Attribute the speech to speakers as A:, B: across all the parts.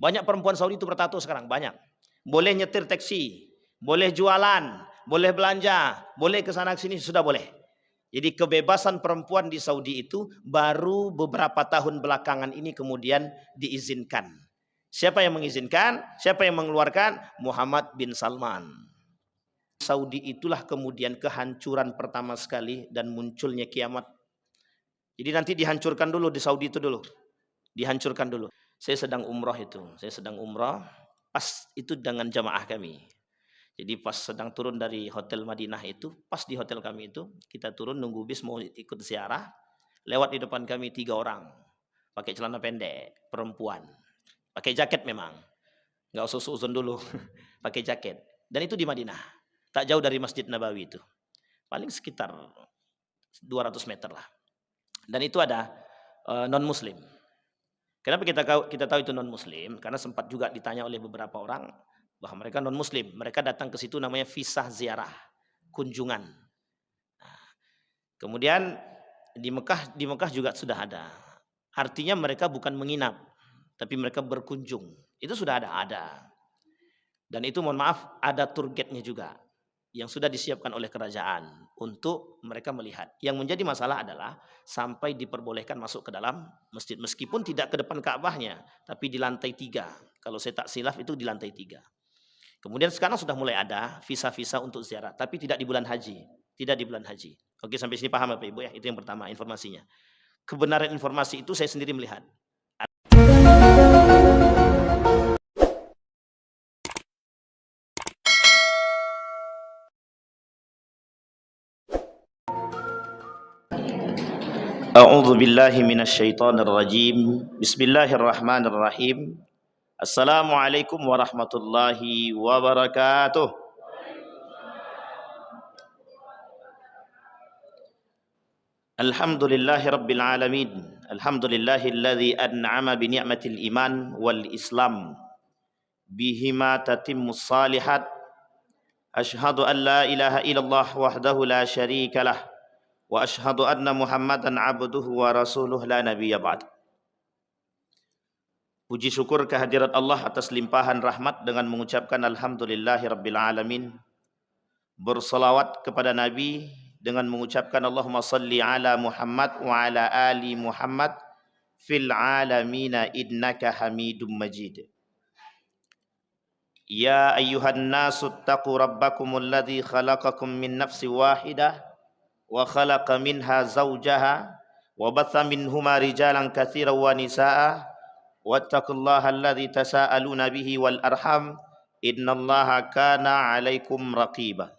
A: Banyak perempuan Saudi itu bertato sekarang, banyak. Boleh nyetir taksi, boleh jualan, boleh belanja, boleh ke sana ke sini, sudah boleh. Jadi kebebasan perempuan di Saudi itu baru beberapa tahun belakangan ini kemudian diizinkan. Siapa yang mengizinkan? Siapa yang mengeluarkan? Muhammad bin Salman. Saudi itulah kemudian kehancuran pertama sekali dan munculnya kiamat. Jadi nanti dihancurkan dulu di Saudi itu dulu. Dihancurkan dulu. Saya sedang umrah itu. Saya sedang umrah pas itu dengan jamaah kami. Jadi pas sedang turun dari hotel Madinah itu, pas di hotel kami itu, kita turun nunggu bis mau ikut ziarah. Lewat di depan kami 3 orang. Pakai celana pendek, perempuan. Pakai jaket memang. Nggak usah suzon dulu. Pakai jaket. Dan itu di Madinah. Tak jauh dari Masjid Nabawi itu. Paling sekitar 200 meter lah. Dan itu ada non-muslim. Kenapa kita tahu itu non-muslim? Karena sempat juga ditanya oleh beberapa orang bahwa mereka non-muslim. Mereka datang ke situ namanya visah ziarah, kunjungan. Nah, kemudian di Mekah juga sudah ada. Artinya mereka bukan menginap, tapi mereka berkunjung. Itu sudah ada. Dan itu mohon maaf ada tour guide-nya juga yang sudah disiapkan oleh kerajaan untuk mereka melihat. Yang menjadi masalah adalah sampai diperbolehkan masuk ke dalam masjid. Meskipun tidak ke depan Ka'bahnya, tapi di lantai 3. Kalau saya tak silaf itu di lantai 3. Kemudian sekarang sudah mulai ada visa-visa untuk ziarah, tapi tidak di bulan haji. Tidak di bulan haji. Oke, sampai sini paham Bapak Ibu ya? Itu yang pertama informasinya. Kebenaran informasi itu saya sendiri melihat. A'udzu billahi minasyaitonir rajim. Bismillahirrahmanirrahim. Assalamualaikum warahmatullahi wabarakatuh. Alhamdulillahi rabbil alamin. Alhamdulillahilladzi an'ama bi ni'matil iman wal islam. Bihima tatimmus salihat. Asyhadu an la ilaha illallah wahdahu la syarikalah. Wa asyhadu anna Muhammadan abduhu wa rasuluh la nabiyya ba'd. Puji syukur kehadirat Allah atas limpahan rahmat dengan mengucapkan alhamdulillahi rabbil alamin. Bersalawat kepada Nabi dengan mengucapkan Allahumma salli ala Muhammad wa ala ali Muhammad fil alamina innaka hamidum majid. Ya ayyuhan nasu taqu rabbakumul ladzi khalaqakum min nafsin wahidah wa khalaqa minha zawjaha wa batha minhuma rijalan katsiran wa nisaa wattaqullaha alladzi tasaaluna bihi wal arham innallaha kana 'alaikum raqiba.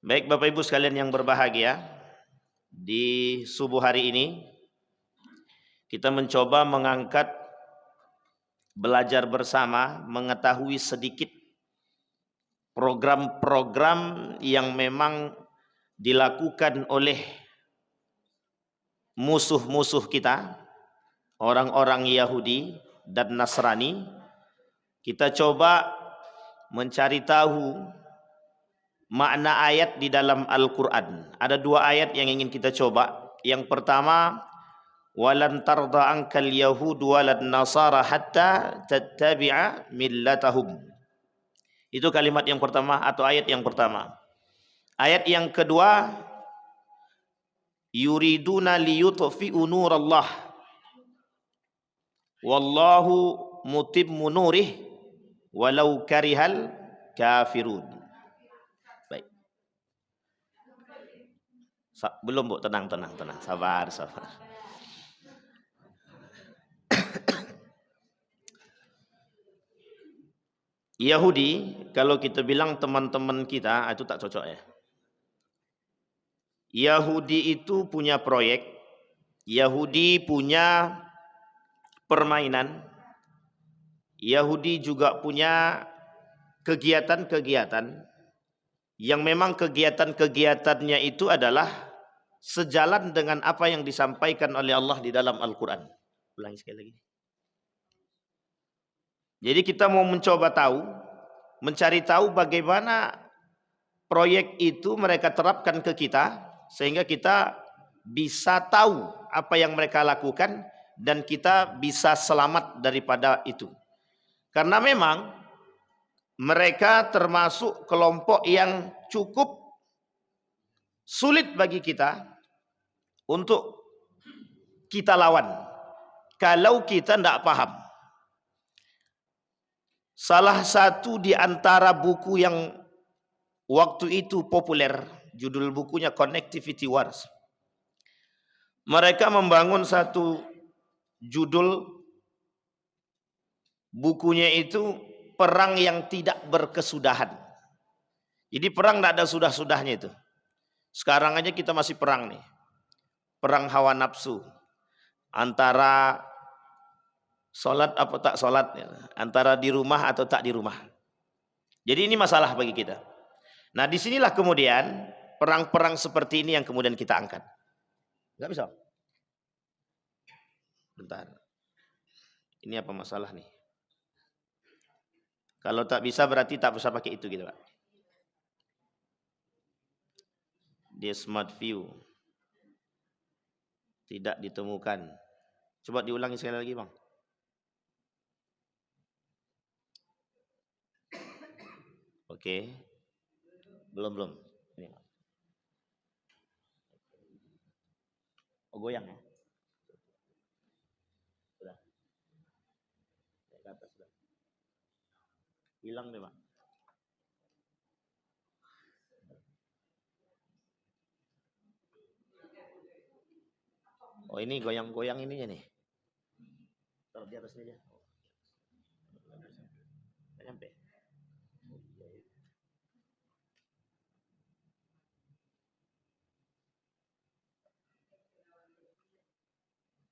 A: Baik Bapak Ibu sekalian yang berbahagia, di subuh hari ini kita mencoba mengangkat belajar bersama, mengetahui sedikit program-program yang memang dilakukan oleh musuh-musuh kita, orang-orang Yahudi dan Nasrani. Kita coba mencari tahu makna ayat di dalam Al-Quran. Ada 2 ayat yang ingin kita coba. Yang pertama, walan tarda ankal yahud walan nasara hatta tattabi'a millatahum. Itu kalimat yang pertama atau ayat yang pertama. Ayat yang kedua, yuriduna liyutfi'u nurallah wallahu mutimmu nurih walau karihal kafirun. Baik. Belum Bu, tenang, sabar. Yahudi, kalau kita bilang teman-teman kita, itu tak cocok ya. Yahudi itu punya proyek, Yahudi punya permainan, Yahudi juga punya kegiatan-kegiatan yang memang kegiatan-kegiatannya itu adalah sejalan dengan apa yang disampaikan oleh Allah di dalam Al-Quran. Ulangi sekali lagi. Jadi kita mau mencoba tahu, mencari tahu bagaimana proyek itu mereka terapkan ke kita sehingga kita bisa tahu apa yang mereka lakukan dan kita bisa selamat daripada itu. Karena memang mereka termasuk kelompok yang cukup sulit bagi kita untuk kita lawan kalau kita tidak paham. Salah satu di antara buku yang waktu itu populer, judul bukunya Connectivity Wars. Mereka membangun satu judul bukunya itu perang yang tidak berkesudahan. Jadi perang tidak ada sudah-sudahnya itu. Sekarang aja kita masih perang nih. Perang hawa nafsu. Antara sholat apa tak sholat, antara di rumah atau tak di rumah. Jadi ini masalah bagi kita. Nah disinilah kemudian perang-perang seperti ini yang kemudian kita angkat. Enggak bisa. Bentar. Ini apa masalah nih? Kalau tak bisa berarti tak bisa pakai itu gitu Pak. Dia smart view. Tidak ditemukan. Coba diulangi sekali lagi Bang. Oke. Belum. Ini. Oh, goyang ya. Sudah. Ke atas sudah. Hilang deh, Pak. Oh, ini goyang-goyang ininya nih. Taruh di atasnya aja. Nggak nyampe.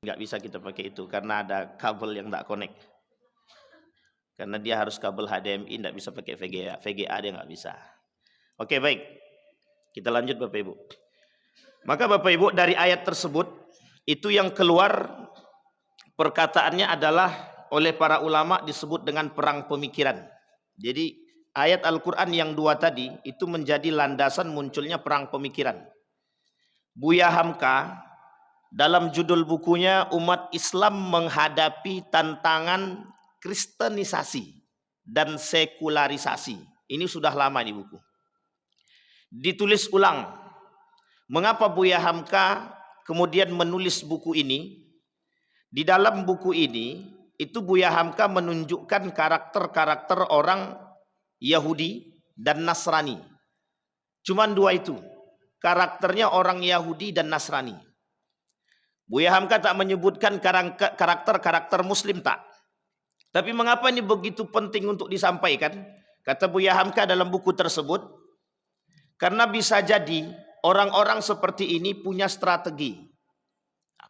A: Nggak bisa kita pakai itu karena ada kabel yang tak connect. Karena dia harus kabel HDMI, nggak bisa pakai VGA. VGA dia nggak bisa. Oke, baik. Kita lanjut Bapak Ibu. Maka Bapak Ibu dari ayat tersebut itu yang keluar perkataannya adalah oleh para ulama disebut dengan perang pemikiran. Jadi ayat Al-Quran yang 2 tadi itu menjadi landasan munculnya perang pemikiran. Buya Hamka dalam judul bukunya umat Islam menghadapi tantangan kristenisasi dan sekularisasi. Ini sudah lama di buku. Ditulis ulang. Mengapa Buya Hamka kemudian menulis buku ini? Di dalam buku ini itu Buya Hamka menunjukkan karakter-karakter orang Yahudi dan Nasrani. Cuman 2 itu. Karakternya orang Yahudi dan Nasrani. Buya Hamka tak menyebutkan karakter-karakter Muslim tak. Tapi mengapa ini begitu penting untuk disampaikan? Kata Buya Hamka dalam buku tersebut, karena bisa jadi orang-orang seperti ini punya strategi.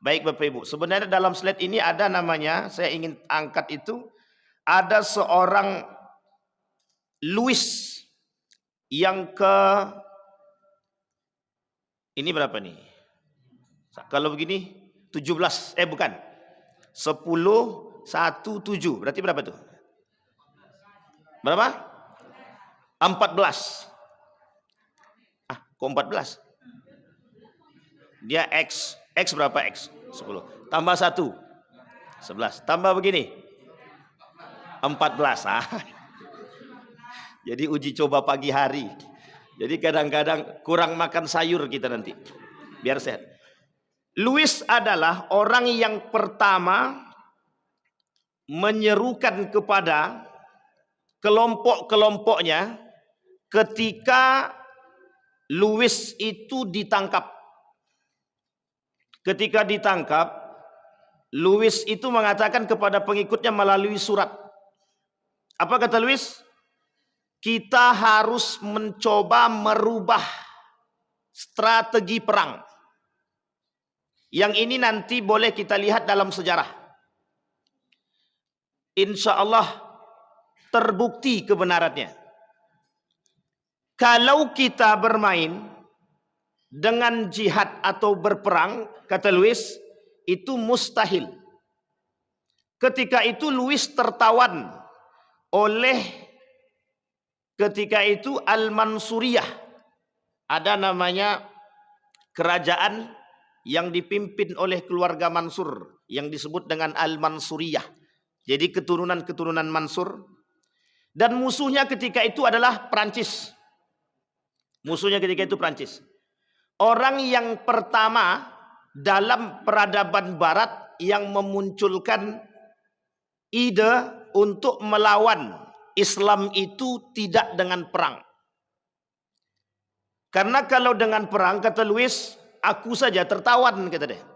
A: Baik Bapak Ibu, sebenarnya dalam slide ini ada namanya, saya ingin angkat itu, ada seorang Louis yang ini berapa nih? Kalau begini 17, bukan. 10, 1, 7. Berarti berapa tuh? Berapa? 14. Kok 14? Dia X. X berapa X? 10. Tambah 1. 11. Tambah begini. 14. Jadi uji coba pagi hari. Jadi kadang-kadang kurang makan sayur kita nanti. Biar sehat. Louis adalah orang yang pertama menyerukan kepada kelompok-kelompoknya ketika Louis itu ditangkap. Ketika ditangkap, Louis itu mengatakan kepada pengikutnya melalui surat. Apa kata Louis? Kita harus mencoba merubah strategi perang. Yang ini nanti boleh kita lihat dalam sejarah. Insya Allah terbukti kebenarannya. Kalau kita bermain dengan jihad atau berperang, kata Louis, itu mustahil. Ketika itu Louis tertawan oleh ketika itu Al-Mansuriyah. Ada namanya kerajaan yang dipimpin oleh keluarga Mansur yang disebut dengan Al-Mansuriyah. Jadi keturunan-keturunan Mansur. Dan musuhnya ketika itu adalah Prancis. Musuhnya ketika itu Prancis. Orang yang pertama dalam peradaban barat yang memunculkan ide untuk melawan Islam itu tidak dengan perang. Karena kalau dengan perang, kata Louis, aku saja tertawan, kata dia.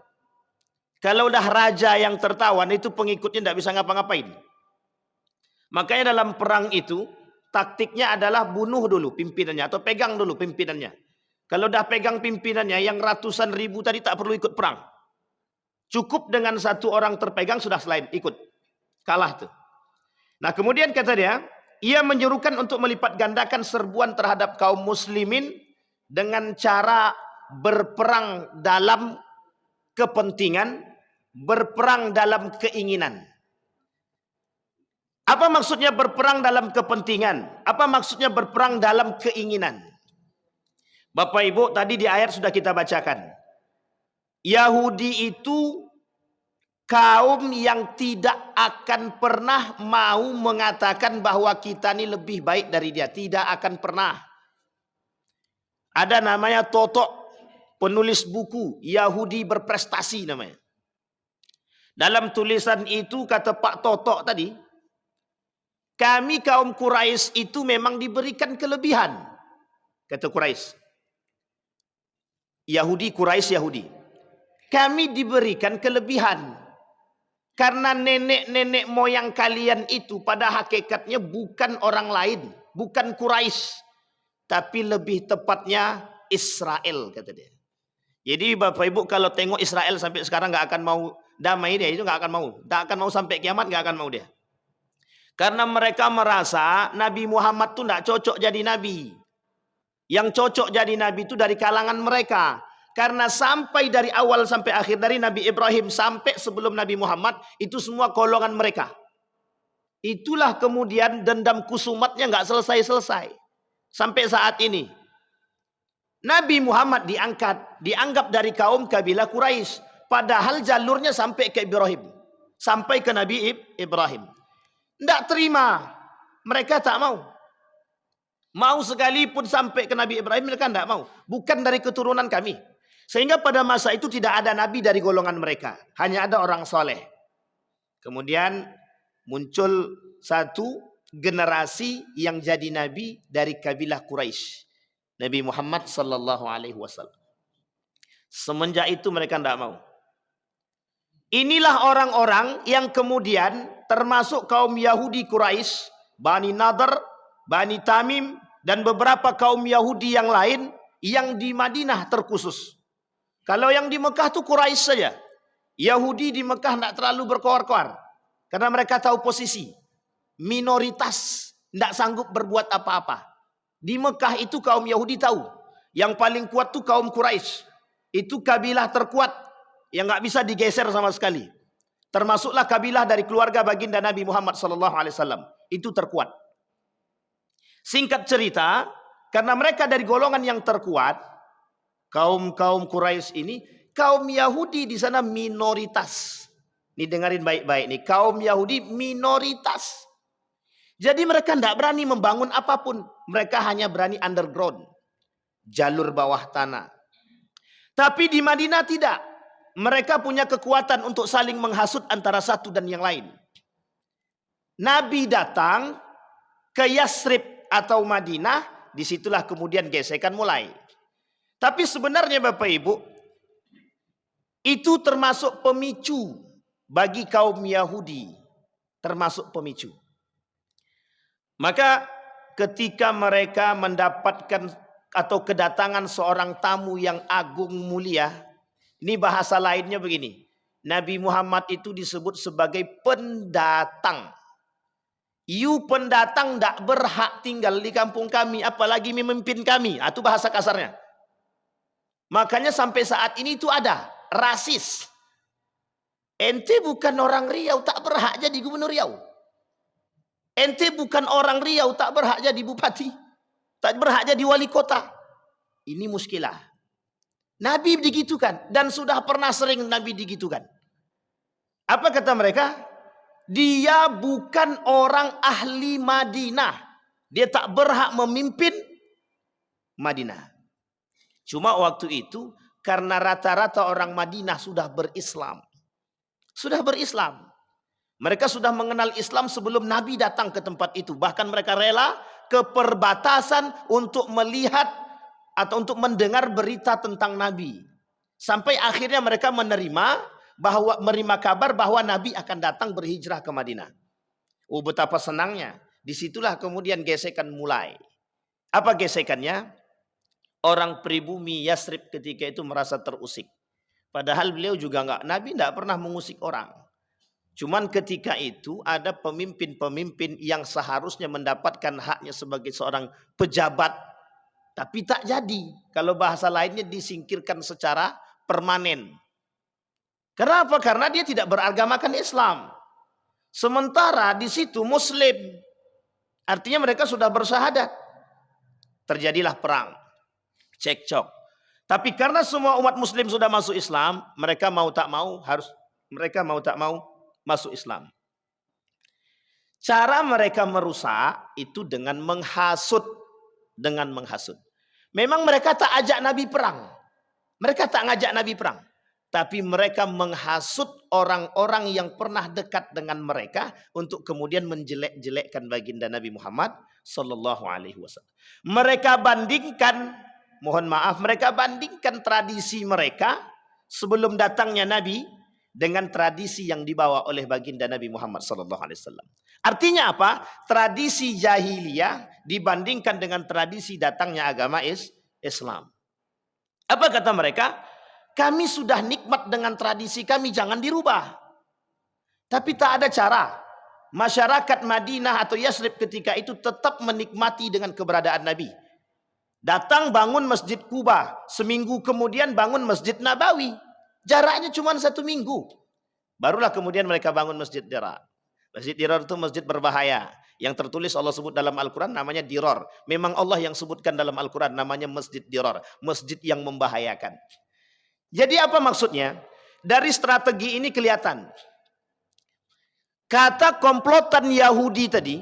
A: Kalau udah raja yang tertawan, itu pengikutnya tidak bisa ngapa-ngapain. Makanya dalam perang itu, taktiknya adalah bunuh dulu pimpinannya, atau pegang dulu pimpinannya. Kalau udah pegang pimpinannya, yang ratusan ribu tadi tak perlu ikut perang. Cukup dengan satu orang terpegang, sudah selain ikut. Kalah tuh. Nah kemudian kata dia, ia menyerukan untuk melipat gandakan serbuan terhadap kaum muslimin dengan cara berperang dalam kepentingan, berperang dalam keinginan. Apa maksudnya berperang dalam kepentingan? Apa maksudnya berperang dalam keinginan? Bapak Ibu, tadi di ayat sudah kita bacakan. Yahudi itu kaum yang tidak akan pernah mau mengatakan bahwa kita ini lebih baik dari dia. Tidak akan pernah. Ada namanya Toto, penulis buku Yahudi berprestasi namanya. Dalam tulisan itu kata Pak Toto tadi, kami kaum Quraisy itu memang diberikan kelebihan. Kata Quraisy. Yahudi, Quraisy Yahudi. Kami diberikan kelebihan. Karena nenek-nenek moyang kalian itu pada hakikatnya bukan orang lain. Bukan Quraisy. Tapi lebih tepatnya Israel, kata dia. Jadi Bapak Ibu kalau tengok Israel sampai sekarang nggak akan mau damai dia, itu nggak akan mau. Nggak akan mau sampai kiamat, nggak akan mau dia. Karena mereka merasa Nabi Muhammad itu tidak cocok jadi nabi. Yang cocok jadi nabi itu dari kalangan mereka. Karena sampai dari awal sampai akhir, dari Nabi Ibrahim sampai sebelum Nabi Muhammad, itu semua golongan mereka. Itulah kemudian dendam kusumatnya nggak selesai-selesai. Sampai saat ini. Nabi Muhammad dianggap dari kaum kabilah Quraisy. Padahal jalurnya sampai ke Ibrahim. Sampai ke Nabi Ibrahim. Tidak terima. Mereka tak mau. Mau sekalipun sampai ke Nabi Ibrahim, mereka tidak mau. Bukan dari keturunan kami. Sehingga pada masa itu tidak ada nabi dari golongan mereka. Hanya ada orang soleh. Kemudian muncul satu generasi yang jadi nabi dari kabilah Quraisy. Nabi Muhammad sallallahu alaihi wasallam. Semenjak itu mereka tidak mau. Inilah orang-orang yang kemudian termasuk kaum Yahudi Quraisy, Bani Nadhr, Bani Tamim, dan beberapa kaum Yahudi yang lain yang di Madinah terkhusus. Kalau yang di Mekah itu Quraisy saja. Yahudi di Mekah tidak terlalu berkoar-koar. Karena mereka tahu posisi. Minoritas, tidak sanggup berbuat apa-apa. Di Mekah itu kaum Yahudi tahu. Yang paling kuat itu kaum Quraisy. Itu kabilah terkuat yang nggak bisa digeser sama sekali. Termasuklah kabilah dari keluarga baginda Nabi Muhammad SAW. Itu terkuat. Singkat cerita, karena mereka dari golongan yang terkuat, kaum Quraisy ini, kaum Yahudi di sana minoritas. Ini dengarin baik-baik nih, kaum Yahudi minoritas. Jadi mereka tidak berani membangun apapun. Mereka hanya berani underground. Jalur bawah tanah. Tapi di Madinah tidak. Mereka punya kekuatan untuk saling menghasut antara satu dan yang lain. Nabi datang ke Yasrib atau Madinah. Disitulah kemudian gesekan mulai. Tapi sebenarnya Bapak Ibu, itu termasuk pemicu bagi kaum Yahudi. Termasuk pemicu. Maka ketika mereka mendapatkan atau kedatangan seorang tamu yang agung mulia, ini bahasa lainnya begini. Nabi Muhammad itu disebut sebagai pendatang. You pendatang tidak berhak tinggal di kampung kami, apalagi memimpin kami. Itu bahasa kasarnya. Makanya sampai saat ini itu ada rasis. Ente bukan orang Riau, tak berhak jadi gubernur Riau. Ente bukan orang Riau, tak berhak jadi bupati. Tak berhak jadi wali kota. Ini muskilah. Nabi digitukan dan sudah pernah sering Nabi digitukan. Apa kata mereka? Dia bukan orang ahli Madinah. Dia tak berhak memimpin Madinah. Cuma waktu itu karena rata-rata orang Madinah sudah berislam. Sudah berislam. Mereka sudah mengenal Islam sebelum Nabi datang ke tempat itu. Bahkan mereka rela ke perbatasan untuk melihat atau untuk mendengar berita tentang Nabi. Sampai akhirnya mereka menerima kabar bahwa Nabi akan datang berhijrah ke Madinah. Oh, betapa senangnya. Disitulah kemudian gesekan mulai. Apa gesekannya? Orang pribumi Yasrib ketika itu merasa terusik. Padahal beliau juga Nabi tidak pernah mengusik orang. Cuman ketika itu ada pemimpin-pemimpin yang seharusnya mendapatkan haknya sebagai seorang pejabat. Tapi tak jadi. Kalau bahasa lainnya disingkirkan secara permanen. Kenapa? Karena dia tidak beragamakan Islam. Sementara di situ Muslim. Artinya mereka sudah bersyahadat. Terjadilah perang. Cekcok. Tapi karena semua umat Muslim sudah masuk Islam, mereka mau tak mau masuk Islam. Cara mereka merusak itu dengan menghasut. Memang mereka tak ajak Nabi perang. Mereka tak ngajak Nabi perang. Tapi mereka menghasut orang-orang yang pernah dekat dengan mereka untuk kemudian menjelek-jelekkan baginda Nabi Muhammad sallallahu alaihi wasallam. Mereka bandingkan tradisi mereka sebelum datangnya Nabi dengan tradisi yang dibawa oleh baginda Nabi Muhammad sallallahu alaihi wasallam. Artinya apa? Tradisi jahiliyah dibandingkan dengan tradisi datangnya agama Islam. Apa kata mereka? Kami sudah nikmat dengan tradisi kami, jangan dirubah. Tapi tak ada cara. Masyarakat Madinah atau Yasrib ketika itu tetap menikmati dengan keberadaan Nabi. Datang bangun Masjid Kuba. Seminggu kemudian bangun Masjid Nabawi. Jaraknya cuma 1 minggu. Barulah kemudian mereka bangun Masjid Dirar. Masjid Dirar itu masjid berbahaya. Yang tertulis Allah sebut dalam Al-Quran namanya Dirar. Memang Allah yang sebutkan dalam Al-Quran namanya Masjid Dirar. Masjid yang membahayakan. Jadi apa maksudnya? Dari strategi ini kelihatan. Kata komplotan Yahudi tadi.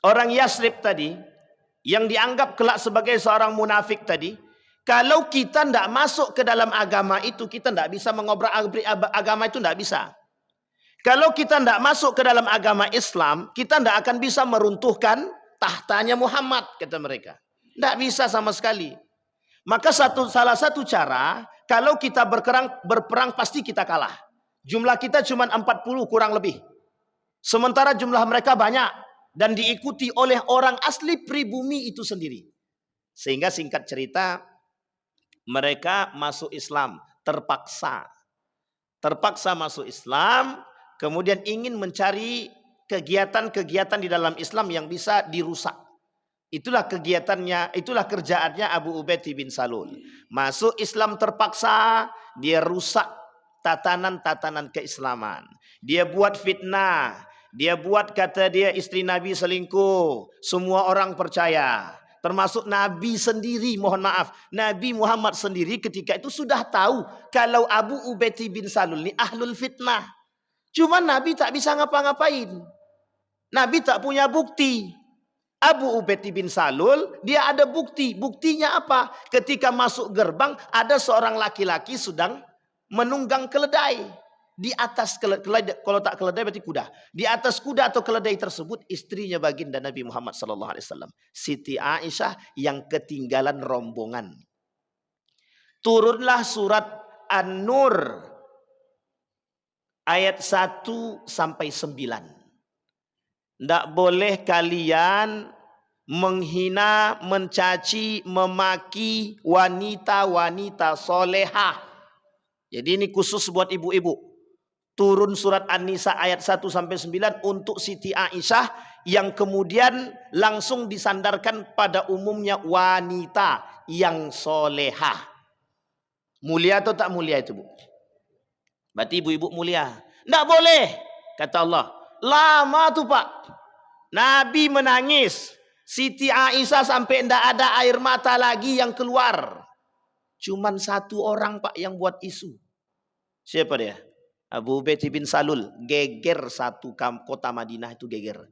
A: Orang Yasrib tadi. Yang dianggap kelak sebagai seorang munafik tadi, kalau kita tidak masuk ke dalam agama itu, kita tidak bisa mengobrak-abrik agama itu, tidak bisa. Kalau kita tidak masuk ke dalam agama Islam, kita tidak akan bisa meruntuhkan tahtanya Muhammad, kata mereka. Tidak bisa sama sekali. Maka salah satu cara, kalau kita berperang pasti kita kalah. Jumlah kita cuma 40 kurang lebih. Sementara jumlah mereka banyak. Dan diikuti oleh orang asli pribumi itu sendiri. Sehingga singkat cerita, mereka masuk Islam terpaksa. Terpaksa masuk Islam, kemudian ingin mencari kegiatan-kegiatan di dalam Islam yang bisa dirusak. Itulah kegiatannya, itulah kerjaannya Abu Ubaidah bin Salul. Masuk Islam terpaksa, dia rusak tatanan-tatanan keislaman. Dia buat fitnah. Dia buat, kata dia, istri Nabi selingkuh. Semua orang percaya. Termasuk Nabi sendiri, mohon maaf. Nabi Muhammad sendiri ketika itu sudah tahu kalau Abu Ubaidah bin Salul ini ahlul fitnah. Cuma Nabi tak bisa ngapa-ngapain. Nabi tak punya bukti. Abu Ubaidah bin Salul, dia ada bukti. Buktinya apa? Ketika masuk gerbang, ada seorang laki-laki sedang menunggang keledai. Di atas keledai, kalau tak keledai berarti kuda. Di atas kuda atau keledai tersebut istrinya baginda Nabi Muhammad SAW. Siti Aisyah yang ketinggalan rombongan. Turunlah surat An-Nur ayat 1 sampai 9. Tidak boleh kalian menghina, mencaci, memaki wanita-wanita solehah. Jadi ini khusus buat ibu-ibu. Turun surat An-Nisa ayat 1 sampai 9 untuk Siti Aisyah yang kemudian langsung disandarkan pada umumnya wanita yang solehah. Mulia atau tak mulia itu, Bu? Berarti ibu-ibu mulia. Tidak boleh, kata Allah. Lama tuh, Pak. Nabi menangis Siti Aisyah sampai tidak ada air mata lagi yang keluar. Cuman satu orang Pak yang buat isu. Siapa dia? Abu Ubaid bin Salul. Geger satu kota Madinah itu geger.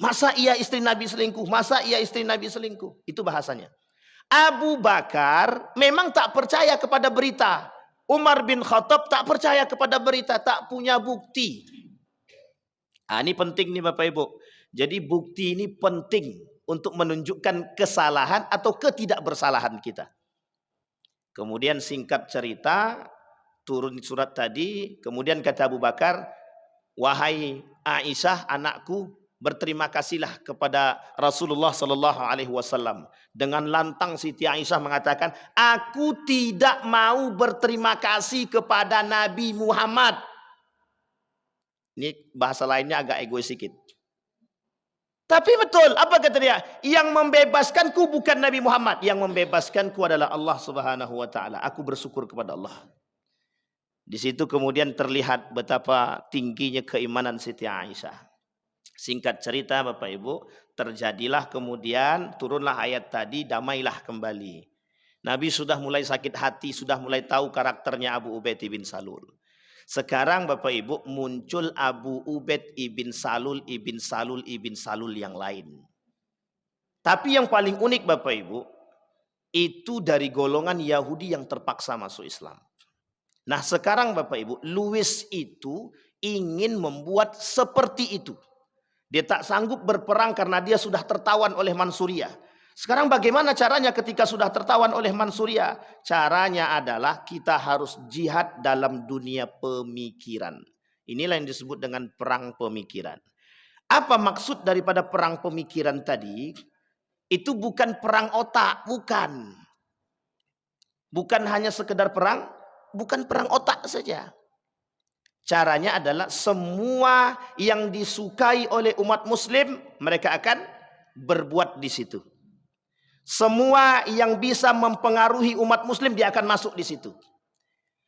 A: Masa iya istri Nabi selingkuh? Masa iya istri Nabi selingkuh? Itu bahasanya. Abu Bakar memang tak percaya kepada berita. Umar bin Khattab tak percaya kepada berita. Tak punya bukti. Ini penting nih Bapak Ibu. Jadi bukti ini penting untuk menunjukkan kesalahan atau ketidakbersalahan kita. Kemudian singkat cerita, turun surat tadi, kemudian kata Abu Bakar, wahai Aisyah anakku, berterima kasihlah kepada Rasulullah Sallallahu Alaihi Wasallam. Dengan lantang Siti Aisyah mengatakan, aku tidak mau berterima kasih kepada Nabi Muhammad. Ini bahasa lainnya agak egois sedikit. Tapi betul, apa kata dia? Yang membebaskanku bukan Nabi Muhammad, yang membebaskanku adalah Allah Subhanahu wa taala. Aku bersyukur kepada Allah. Di situ kemudian terlihat betapa tingginya keimanan Siti Aisyah. Singkat cerita Bapak Ibu, terjadilah kemudian turunlah ayat tadi, damailah kembali. Nabi sudah mulai sakit hati, sudah mulai tahu karakternya Abu Ubaid bin Salul. Sekarang Bapak Ibu muncul Abu Ubaid ibn Salul yang lain. Tapi yang paling unik Bapak Ibu, itu dari golongan Yahudi yang terpaksa masuk Islam. Nah sekarang Bapak Ibu, Louis itu ingin membuat seperti itu. Dia tak sanggup berperang karena dia sudah tertawan oleh Mansuriyah. Sekarang bagaimana caranya ketika sudah tertawan oleh Mansuriyah? Caranya adalah kita harus jihad dalam dunia pemikiran. Inilah yang disebut dengan perang pemikiran. Apa maksud daripada perang pemikiran tadi? Itu bukan perang otak, bukan. Bukan hanya sekedar perang, bukan perang otak saja. Caranya adalah semua yang disukai oleh umat muslim, mereka akan berbuat di situ. Semua yang bisa mempengaruhi umat muslim dia akan masuk di situ.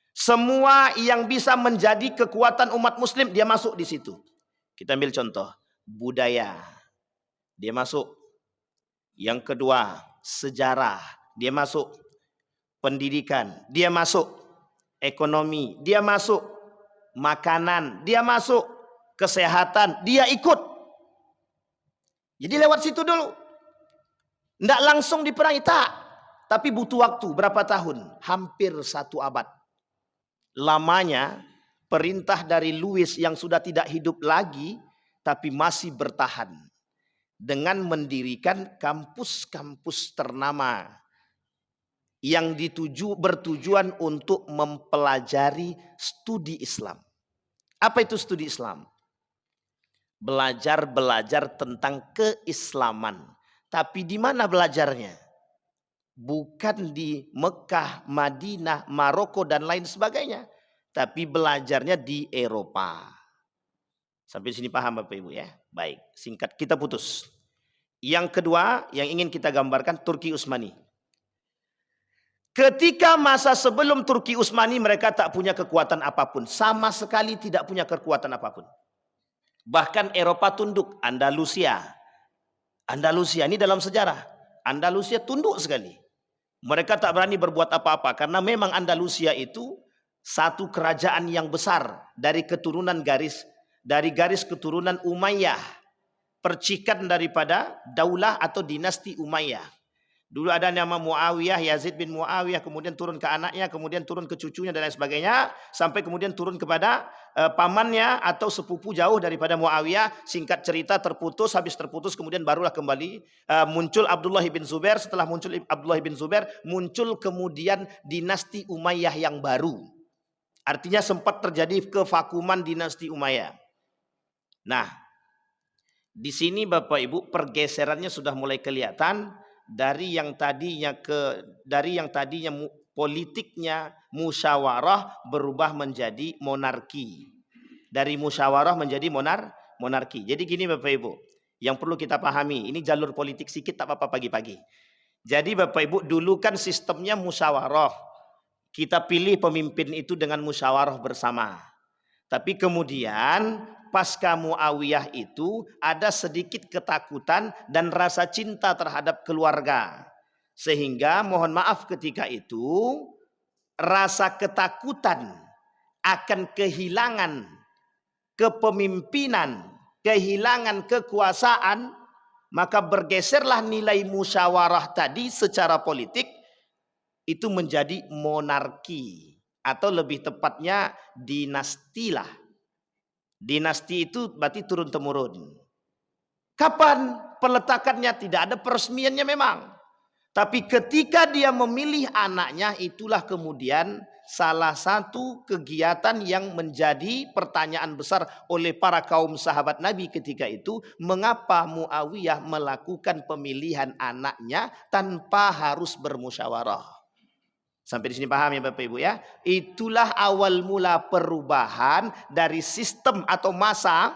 A: Semua yang bisa menjadi kekuatan umat muslim dia masuk di situ. Kita ambil contoh, budaya. Dia masuk. Yang kedua, sejarah. Dia masuk. Pendidikan, dia masuk. Ekonomi, dia masuk. Makanan, dia masuk. Kesehatan, dia ikut. Jadi lewat situ dulu. Tidak langsung diperangi, tak. Tapi butuh waktu, berapa tahun? Hampir 1 abad. Lamanya perintah dari Louis yang sudah tidak hidup lagi, tapi masih bertahan. Dengan mendirikan kampus-kampus ternama. Yang bertujuan untuk mempelajari studi Islam. Apa itu studi Islam? Belajar tentang keislaman. Tapi di mana belajarnya? Bukan di Mekah, Madinah, Maroko dan lain sebagainya. Tapi belajarnya di Eropa. Sampai sini paham Bapak Ibu ya? Baik, singkat kita putus. Yang kedua yang ingin kita gambarkan Turki Utsmani. Ketika masa sebelum Turki Utsmani mereka tak punya kekuatan apapun. Sama sekali tidak punya kekuatan apapun. Bahkan Eropa tunduk, Andalusia ini dalam sejarah. Andalusia tunduk sekali. Mereka tak berani berbuat apa-apa. Karena memang Andalusia itu satu kerajaan yang besar. Dari garis keturunan Umayyah. Percikan daripada daulah atau dinasti Umayyah. Dulu ada nama Muawiyah, Yazid bin Muawiyah, kemudian turun ke anaknya, kemudian turun ke cucunya dan lain sebagainya, sampai kemudian turun kepada pamannya atau sepupu jauh daripada Muawiyah. Singkat cerita terputus, habis terputus kemudian barulah kembali muncul Abdullah bin Zubair. Setelah muncul Abdullah bin Zubair, muncul kemudian dinasti Umayyah yang baru. Artinya sempat terjadi kevakuman dinasti Umayyah. Nah, di sini Bapak Ibu pergeserannya sudah mulai kelihatan. Dari yang tadinya politiknya musyawarah berubah menjadi monarki. Dari musyawarah menjadi monarki. Jadi gini Bapak Ibu, yang perlu kita pahami, ini jalur politik sedikit tak apa-apa pagi-pagi. Jadi Bapak Ibu dulu kan sistemnya musyawarah. Kita pilih pemimpin itu dengan musyawarah bersama. Tapi kemudian pasca Muawiyah itu ada sedikit ketakutan dan rasa cinta terhadap keluarga. Sehingga mohon maaf ketika itu rasa ketakutan akan kehilangan kepemimpinan, kehilangan kekuasaan, maka bergeserlah nilai musyawarah tadi secara politik itu menjadi monarki atau lebih tepatnya dinasti lah. Dinasti itu berarti turun-temurun. Kapan peletakannya? Tidak ada peresmiannya memang. Tapi ketika dia memilih anaknya, itulah kemudian salah satu kegiatan yang menjadi pertanyaan besar oleh para kaum sahabat Nabi ketika itu. Mengapa Muawiyah melakukan pemilihan anaknya tanpa harus bermusyawarah? Sampai di sini paham ya Bapak Ibu ya? Itulah awal mula perubahan dari sistem atau masa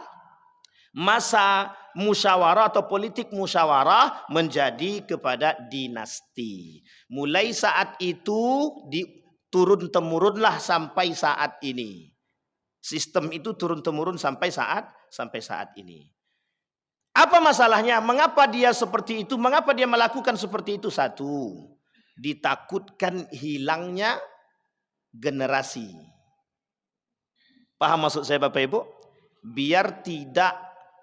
A: musyawarah atau politik musyawarah menjadi kepada dinasti. Mulai saat itu turun-temurunlah sampai saat ini. Sistem itu turun-temurun sampai saat ini. Apa masalahnya? Mengapa dia seperti itu? Mengapa dia melakukan seperti itu? Satu, ditakutkan hilangnya generasi. Paham maksud saya Bapak Ibu?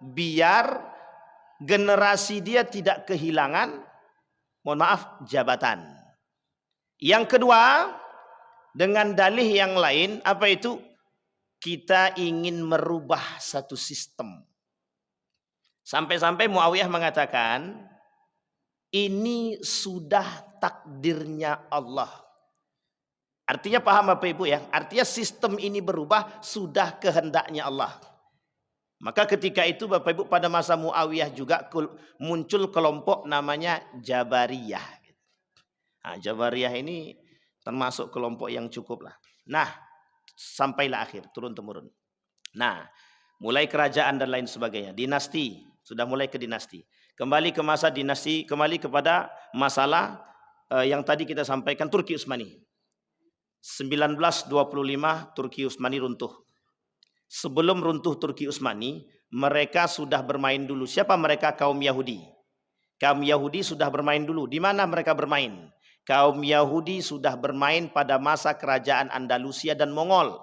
A: Biar generasi dia tidak kehilangan, mohon maaf, jabatan. Yang kedua, dengan dalih yang lain, apa itu? Kita ingin merubah satu sistem. Sampai-sampai Muawiyah mengatakan, ini sudah takdirnya Allah. Artinya paham Bapak Ibu ya? Artinya sistem ini berubah sudah kehendaknya Allah. Maka ketika itu Bapak Ibu pada masa Muawiyah juga muncul kelompok namanya Jabariyah. Nah, Jabariyah ini termasuk kelompok yang cukup lah. Nah, sampailah akhir turun-temurun. Nah, mulai kerajaan dan lain sebagainya. Dinasti, sudah mulai ke dinasti. Kembali ke masa dinasti, kembali kepada masalah yang tadi kita sampaikan, Turki Utsmani. 1925 Turki Utsmani runtuh. Sebelum runtuh Turki Utsmani, mereka sudah bermain dulu. Siapa mereka? Kaum Yahudi. Kaum Yahudi sudah bermain dulu. Di mana mereka bermain? Kaum Yahudi sudah bermain pada masa kerajaan Andalusia dan Mongol.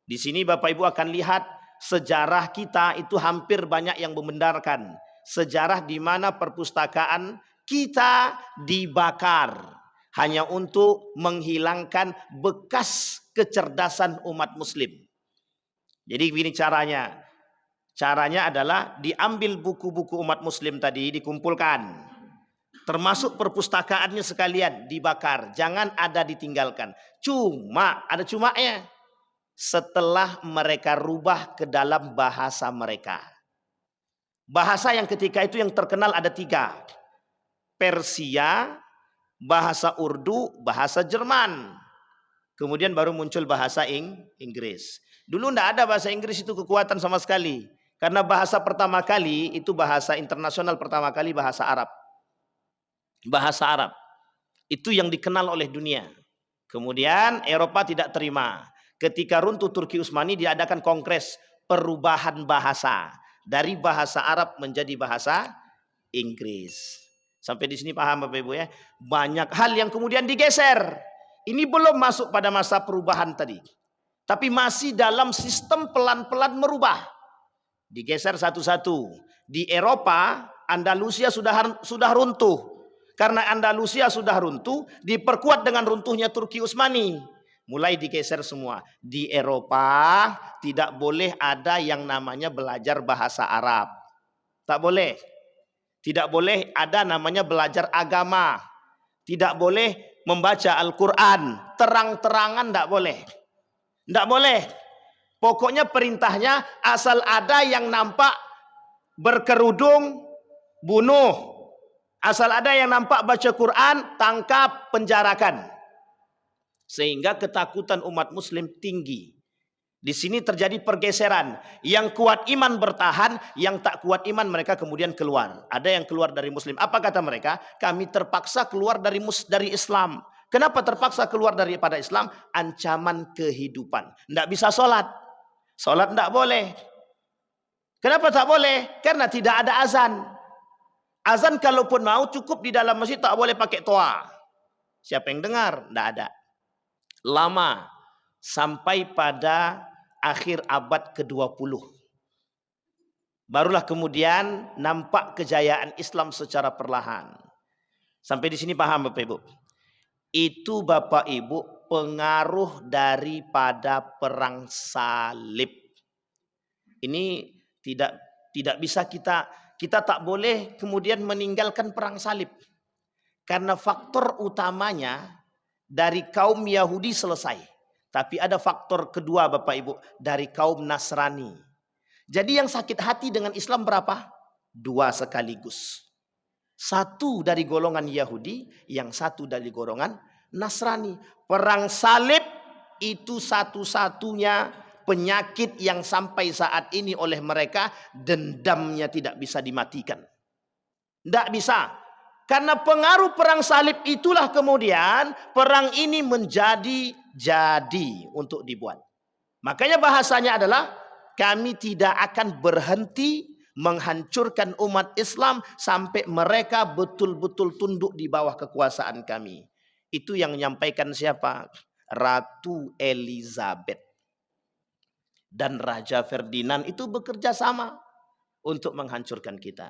A: Di sini Bapak Ibu akan lihat sejarah kita itu hampir banyak yang membenarkan. Sejarah di mana perpustakaan kita dibakar hanya untuk menghilangkan bekas kecerdasan umat muslim. Jadi begini caranya. Caranya adalah diambil buku-buku umat muslim tadi, dikumpulkan. Termasuk perpustakaannya sekalian dibakar. Jangan ada ditinggalkan. Cuma, ada cumanya. Setelah mereka rubah ke dalam bahasa mereka. Bahasa yang ketika itu yang terkenal ada 3. Persia, bahasa Urdu, bahasa Jerman. Kemudian baru muncul bahasa Inggris. Dulu tidak ada bahasa Inggris itu kekuatan sama sekali. Karena bahasa pertama kali itu bahasa internasional pertama kali bahasa Arab. Bahasa Arab. Itu yang dikenal oleh dunia. Kemudian Eropa tidak terima. Ketika runtuh Turki Utsmani diadakan kongres perubahan bahasa. Dari bahasa Arab menjadi bahasa Inggris. Sampai di sini paham Bapak Ibu ya? Banyak hal yang kemudian digeser. Ini belum masuk pada masa perubahan tadi. Tapi masih dalam sistem pelan-pelan merubah. Digeser satu-satu. Di Eropa, Andalusia sudah runtuh. Karena Andalusia sudah runtuh, diperkuat dengan runtuhnya Turki Utsmani. Mulai digeser semua. Di Eropa tidak boleh ada yang namanya belajar bahasa Arab. Tak boleh. Tidak boleh ada namanya belajar agama. Tidak boleh membaca Al-Quran. Terang-terangan tidak boleh. Tidak boleh. Pokoknya perintahnya asal ada yang nampak berkerudung, bunuh. Asal ada yang nampak baca Quran, tangkap, penjarakan. Sehingga ketakutan umat muslim tinggi. Di sini terjadi pergeseran. Yang kuat iman bertahan, yang tak kuat iman mereka kemudian keluar. Ada yang keluar dari muslim. Apa kata mereka? Kami terpaksa keluar dari Islam. Kenapa terpaksa keluar daripada Islam? Ancaman kehidupan. Tidak bisa sholat. Sholat tidak boleh. Kenapa tak boleh? Karena tidak ada azan. Azan kalaupun mau cukup di dalam masjid, tak boleh pakai toa. Siapa yang dengar? Tidak ada. Lama. Sampai pada akhir abad ke-20. Barulah kemudian nampak kejayaan Islam secara perlahan. Sampai di sini paham Bapak Ibu? Itu Bapak Ibu pengaruh daripada perang salib. Ini tidak bisa kita tak boleh kemudian meninggalkan perang salib. Karena faktor utamanya dari kaum Yahudi selesai. Tapi ada faktor kedua Bapak Ibu, dari kaum Nasrani. Jadi yang sakit hati dengan Islam berapa? 2 sekaligus. Satu dari golongan Yahudi, yang satu dari golongan Nasrani. Perang salib itu satu-satunya penyakit yang sampai saat ini oleh mereka dendamnya tidak bisa dimatikan. Tidak bisa. Karena pengaruh perang salib itulah kemudian perang ini menjadi untuk dibuat. Makanya bahasanya adalah kami tidak akan berhenti menghancurkan umat Islam sampai mereka betul-betul tunduk di bawah kekuasaan kami. Itu yang menyampaikan siapa? Ratu Elizabeth dan Raja Ferdinand itu bekerja sama untuk menghancurkan kita.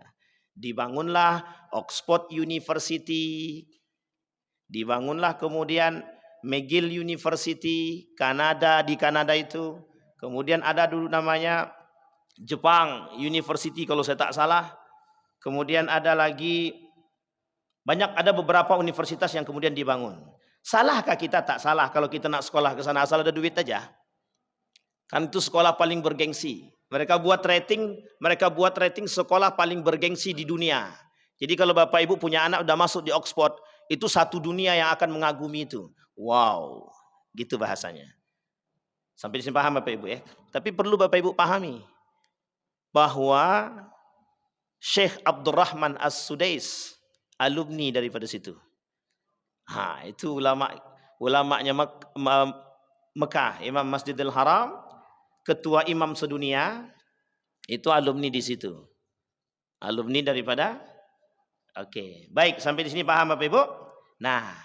A: Dibangunlah Oxford University, dibangunlah kemudian McGill University, di Kanada itu. Kemudian ada dulu namanya Jepang University kalau saya tak salah. Kemudian ada lagi ada beberapa universitas yang kemudian dibangun. Salahkah kita? Tak salah kalau kita nak sekolah ke sana asal ada duit aja. Kan itu sekolah paling bergengsi. Mereka buat rating sekolah paling bergengsi di dunia. Jadi kalau Bapak Ibu punya anak udah masuk di Oxford, itu satu dunia yang akan mengagumi itu. Wow, gitu bahasanya. Sampai di sini paham Bapak Ibu ya. Tapi perlu Bapak Ibu pahami bahwa Syekh Abdurrahman As-Sudais alumni daripada situ. Itu ulamanya Mekah, Imam Masjidil Haram, ketua imam sedunia, itu alumni di situ. Alumni daripada baik, sampai di sini paham Bapak Ibu? Nah,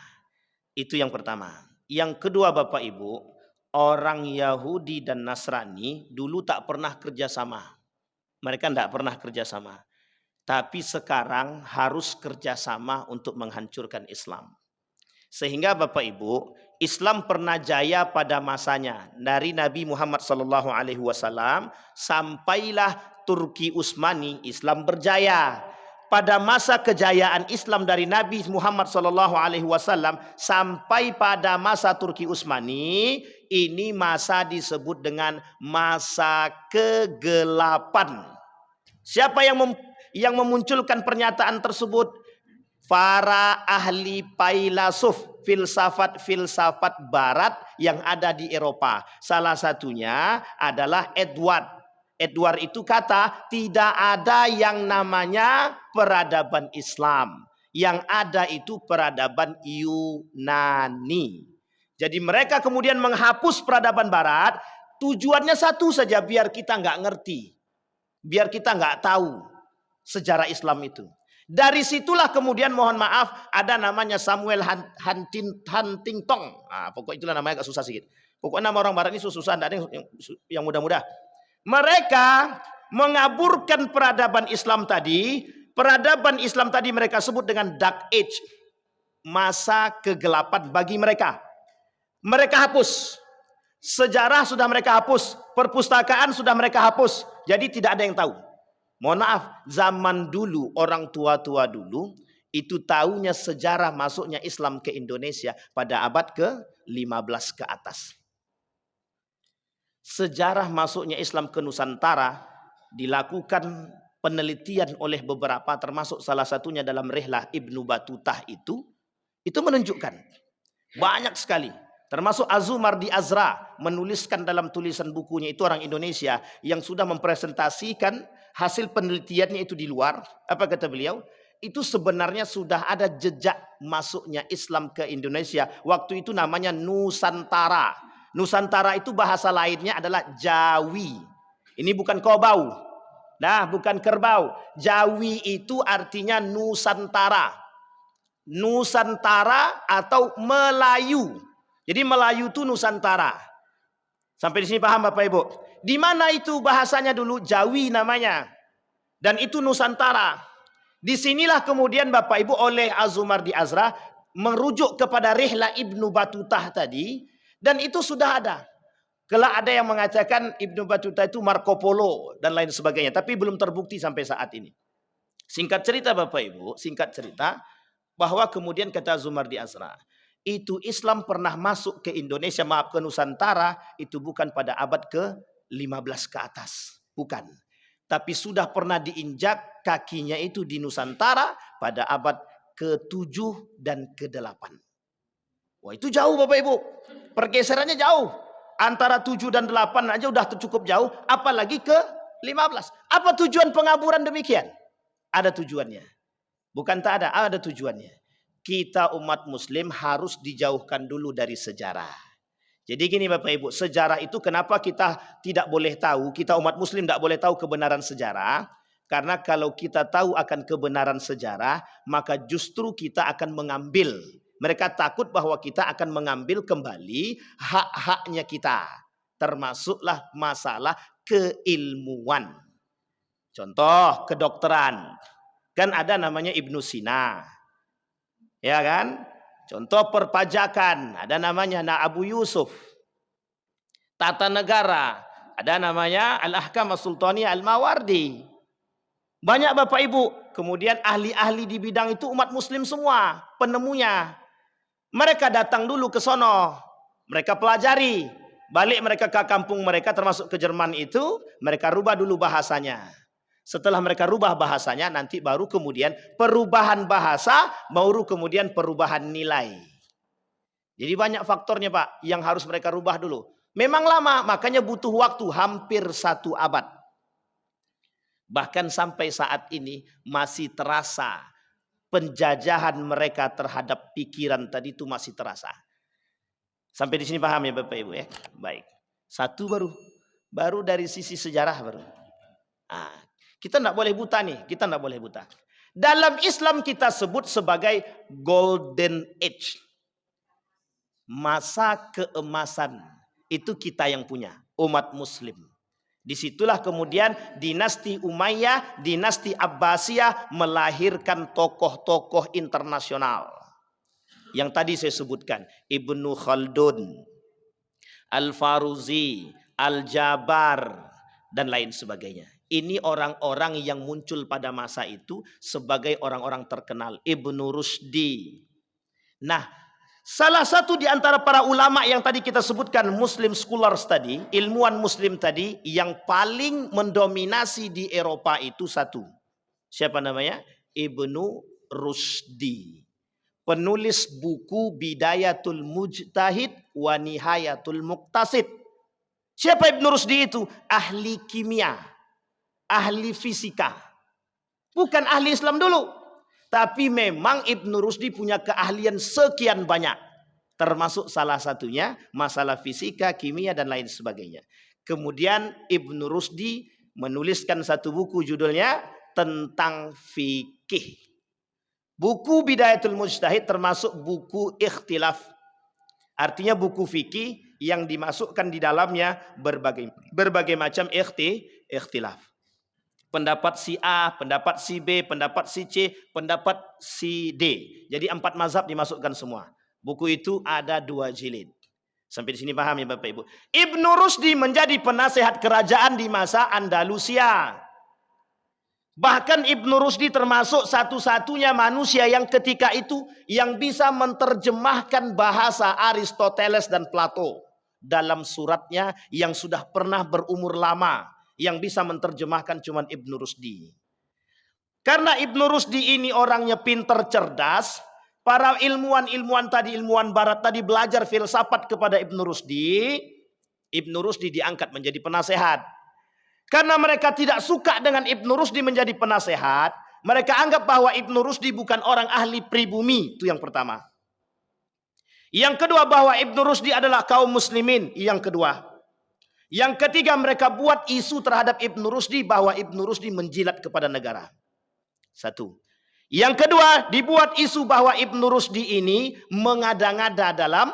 A: itu yang pertama. Yang kedua Bapak Ibu, orang Yahudi dan Nasrani dulu tak pernah kerjasama. Mereka tidak pernah kerjasama. Tapi sekarang harus kerjasama untuk menghancurkan Islam. Sehingga Bapak Ibu, Islam pernah jaya pada masanya. Dari Nabi Muhammad SAW sampailah Turki Utsmani, Islam berjaya. Pada masa kejayaan Islam dari Nabi Muhammad SAW sampai pada masa Turki Utsmani, ini masa disebut dengan masa kegelapan. Siapa yang memunculkan pernyataan tersebut? Para ahli filsafat barat yang ada di Eropa. Salah satunya adalah Edward. Edward itu kata tidak ada yang namanya peradaban Islam. Yang ada itu peradaban Yunani. Jadi mereka kemudian menghapus peradaban barat. Tujuannya satu saja, biar kita nggak ngerti. Biar kita nggak tahu sejarah Islam itu. Dari situlah kemudian mohon maaf ada namanya Samuel Huntington. Pokok itulah namanya agak susah sedikit. Pokoknya nama orang barat ini susah, tidak ada yang mudah-mudah. Mereka mengaburkan peradaban Islam tadi. Peradaban Islam tadi mereka sebut dengan Dark Age. Masa kegelapan bagi mereka. Mereka hapus. Sejarah sudah mereka hapus. Perpustakaan sudah mereka hapus. Jadi tidak ada yang tahu. Mohon maaf, zaman dulu orang tua-tua dulu itu tahunya sejarah masuknya Islam ke Indonesia pada abad ke-15 ke atas. Sejarah masuknya Islam ke Nusantara dilakukan penelitian oleh beberapa, termasuk salah satunya dalam Rihlah Ibnu Batutah itu menunjukkan banyak sekali. Termasuk Azumardi Azra menuliskan dalam tulisan bukunya, itu orang Indonesia yang sudah mempresentasikan hasil penelitiannya itu di luar. Apa kata beliau? Itu sebenarnya sudah ada jejak masuknya Islam ke Indonesia. Waktu itu namanya Nusantara. Nusantara itu bahasa lainnya adalah Jawi. Ini bukan Kobau. Nah, bukan kerbau. Jawi itu artinya Nusantara. Nusantara atau Melayu. Jadi Melayu itu Nusantara. Sampai di sini paham Bapak Ibu? Di mana itu bahasanya dulu? Jawi namanya. Dan itu Nusantara. Disinilah kemudian Bapak Ibu oleh Azumardi Azra merujuk kepada Rihla Ibnu Batutah tadi. Dan itu sudah ada. Kelak ada yang mengatakan Ibnu Battuta itu Marco Polo dan lain sebagainya. Tapi belum terbukti sampai saat ini. Singkat cerita Bapak Ibu, singkat cerita bahwa kemudian kata Zumardi Azra, itu Islam pernah masuk ke Indonesia, maaf ke Nusantara, itu bukan pada abad ke-15 ke atas. Bukan. Tapi sudah pernah diinjak kakinya itu di Nusantara pada abad ke-7 dan ke-8. Wah itu jauh Bapak Ibu. Pergeserannya jauh. Antara 7 dan 8 aja udah cukup jauh. Apalagi ke 15. Apa tujuan pengaburan demikian? Ada tujuannya. Bukan tak ada, ada tujuannya. Kita umat muslim harus dijauhkan dulu dari sejarah. Jadi gini Bapak Ibu, sejarah itu kenapa kita tidak boleh tahu, kita umat muslim tidak boleh tahu kebenaran sejarah. Karena kalau kita tahu akan kebenaran sejarah, maka justru kita akan mengambil. Mereka takut bahwa kita akan mengambil kembali hak-haknya kita. Termasuklah masalah keilmuan. Contoh kedokteran. Kan ada namanya Ibnu Sina. Ya kan? Contoh perpajakan. Ada namanya Abu Yusuf. Tata negara. Ada namanya Al-Ahkam As-Sultaniyah Al-Mawardi. Banyak Bapak Ibu. Kemudian ahli-ahli di bidang itu umat muslim semua. Penemunya. Mereka datang dulu ke sono, mereka pelajari, balik mereka ke kampung mereka termasuk ke Jerman itu, mereka rubah dulu bahasanya. Setelah mereka rubah bahasanya, nanti baru kemudian perubahan bahasa, baru kemudian perubahan nilai. Jadi banyak faktornya Pak, yang harus mereka rubah dulu. Memang lama, makanya butuh waktu hampir 1 abad. Bahkan sampai saat ini masih terasa penjajahan mereka terhadap pikiran tadi itu masih terasa. Sampai di sini paham ya Bapak Ibu ya? Baik. 1 baru dari sisi sejarah baru. Nah, kita tidak boleh buta nih, kita tidak boleh buta. Dalam Islam kita sebut sebagai golden age. Masa keemasan itu kita yang punya, umat muslim. Disitulah kemudian dinasti Umayyah, dinasti Abbasiyah melahirkan tokoh-tokoh internasional. Yang tadi saya sebutkan. Ibnu Khaldun, Al-Faruzi, Al-Jabar, dan lain sebagainya. Ini orang-orang yang muncul pada masa itu sebagai orang-orang terkenal. Ibnu Rushdi. Nah, salah satu di antara para ulama yang tadi kita sebutkan, Muslim scholars tadi, ilmuwan muslim tadi, yang paling mendominasi di Eropa itu satu. Siapa namanya? Ibnu Rushdi. Penulis buku Bidayatul Mujtahid wa Nihayatul Muqtasid. Siapa Ibnu Rushdi itu? Ahli kimia, ahli fisika. Bukan ahli Islam dulu. Tapi memang Ibnu Rushdi punya keahlian sekian banyak. Termasuk salah satunya masalah fisika, kimia, dan lain sebagainya. Kemudian Ibnu Rushdi menuliskan satu buku judulnya tentang fikih. Buku Bidayatul Mujtahid termasuk buku ikhtilaf. Artinya buku fikih yang dimasukkan di dalamnya berbagai macam ikhtilaf. Pendapat si A, pendapat si B, pendapat si C, pendapat si D. Jadi 4 mazhab dimasukkan semua. Buku itu ada 2 jilid. Sampai di sini paham ya Bapak Ibu. Ibnu Rushdi menjadi penasehat kerajaan di masa Andalusia. Bahkan Ibnu Rushdi termasuk satu-satunya manusia yang ketika itu yang bisa menerjemahkan bahasa Aristoteles dan Plato dalam suratnya yang sudah pernah berumur lama. Yang bisa menerjemahkan cuman Ibnu Rushdi. Karena Ibnu Rushdi ini orangnya pinter cerdas, para ilmuwan tadi, ilmuwan barat tadi belajar filsafat kepada Ibnu Rushdi. Ibnu Rushdi diangkat menjadi penasehat. Karena mereka tidak suka dengan Ibnu Rushdi menjadi penasehat, mereka anggap bahwa Ibnu Rushdi bukan orang ahli pribumi. Itu yang pertama. Yang kedua, bahwa Ibnu Rushdi adalah kaum muslimin. Yang kedua. Yang ketiga, mereka buat isu terhadap Ibn Rusdi bahwa Ibn Rusdi menjilat kepada negara. Satu. Yang kedua, dibuat isu bahwa Ibn Rusdi ini mengada-ngada dalam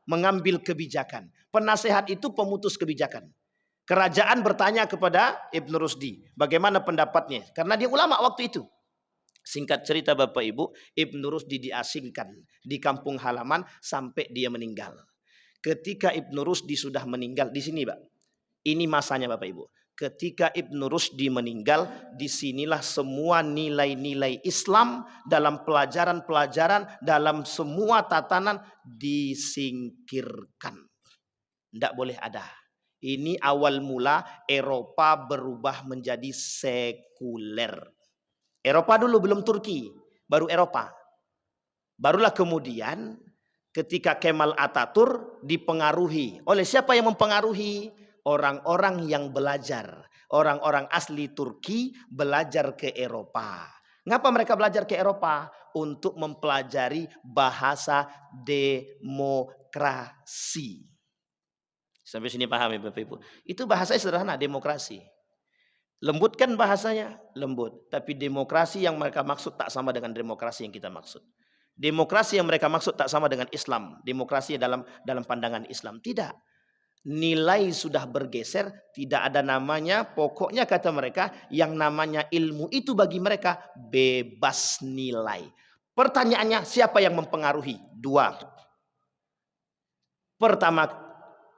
A: mengambil kebijakan. Penasehat itu pemutus kebijakan. Kerajaan bertanya kepada Ibn Rusdi, bagaimana pendapatnya? Karena dia ulama waktu itu. Singkat cerita Bapak Ibu, Ibn Rusdi diasingkan di kampung halaman sampai dia meninggal. Ketika Ibn Rusdi sudah meninggal, di sini Pak, ini masanya Bapak Ibu. Ketika Ibn Rusdi meninggal, disinilah semua nilai-nilai Islam dalam pelajaran-pelajaran, dalam semua tatanan disingkirkan. Tidak boleh ada. Ini awal mula Eropa berubah menjadi sekuler. Eropa dulu belum Turki, baru Eropa. Barulah kemudian ketika Kemal Atatürk dipengaruhi. Oleh siapa yang mempengaruhi? Orang-orang yang belajar. Orang-orang asli Turki belajar ke Eropa. Ngapa mereka belajar ke Eropa? Untuk mempelajari bahasa demokrasi. Sampai sini paham ya Bapak Ibu? Itu bahasanya sederhana, demokrasi. Lembut kan bahasanya? Lembut. Tapi demokrasi yang mereka maksud tak sama dengan demokrasi yang kita maksud. Demokrasi yang mereka maksud tak sama dengan Islam. Demokrasi dalam pandangan Islam. Tidak. Nilai sudah bergeser. Tidak ada namanya. Pokoknya kata mereka, yang namanya ilmu itu bagi mereka bebas nilai. Pertanyaannya, siapa yang mempengaruhi? Dua. Pertama,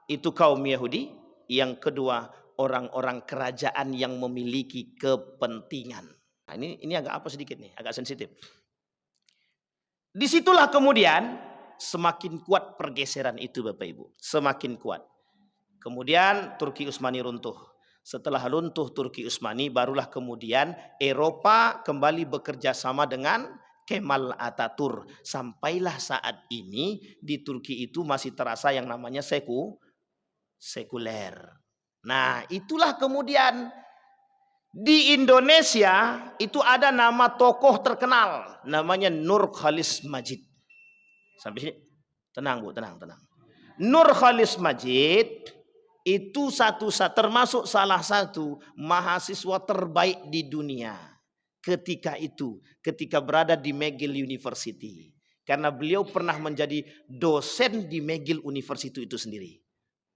A: itu kaum Yahudi. Yang kedua, orang-orang kerajaan yang memiliki kepentingan. Nah, ini agak apa sedikit nih, agak sensitif. Disitulah kemudian semakin kuat pergeseran itu Bapak Ibu. Semakin kuat. Kemudian Turki Utsmani runtuh. Setelah runtuh Turki Utsmani, barulah kemudian Eropa kembali bekerja sama dengan Kemal Atatürk. Sampailah saat ini di Turki itu masih terasa yang namanya sekuler. Nah, itulah kemudian di Indonesia itu ada nama tokoh terkenal, namanya Nurcholish Madjid. Sampai sini tenang Bu, tenang. Nurcholish Madjid itu termasuk salah satu mahasiswa terbaik di dunia ketika berada di McGill University. Karena beliau pernah menjadi dosen di McGill University itu sendiri.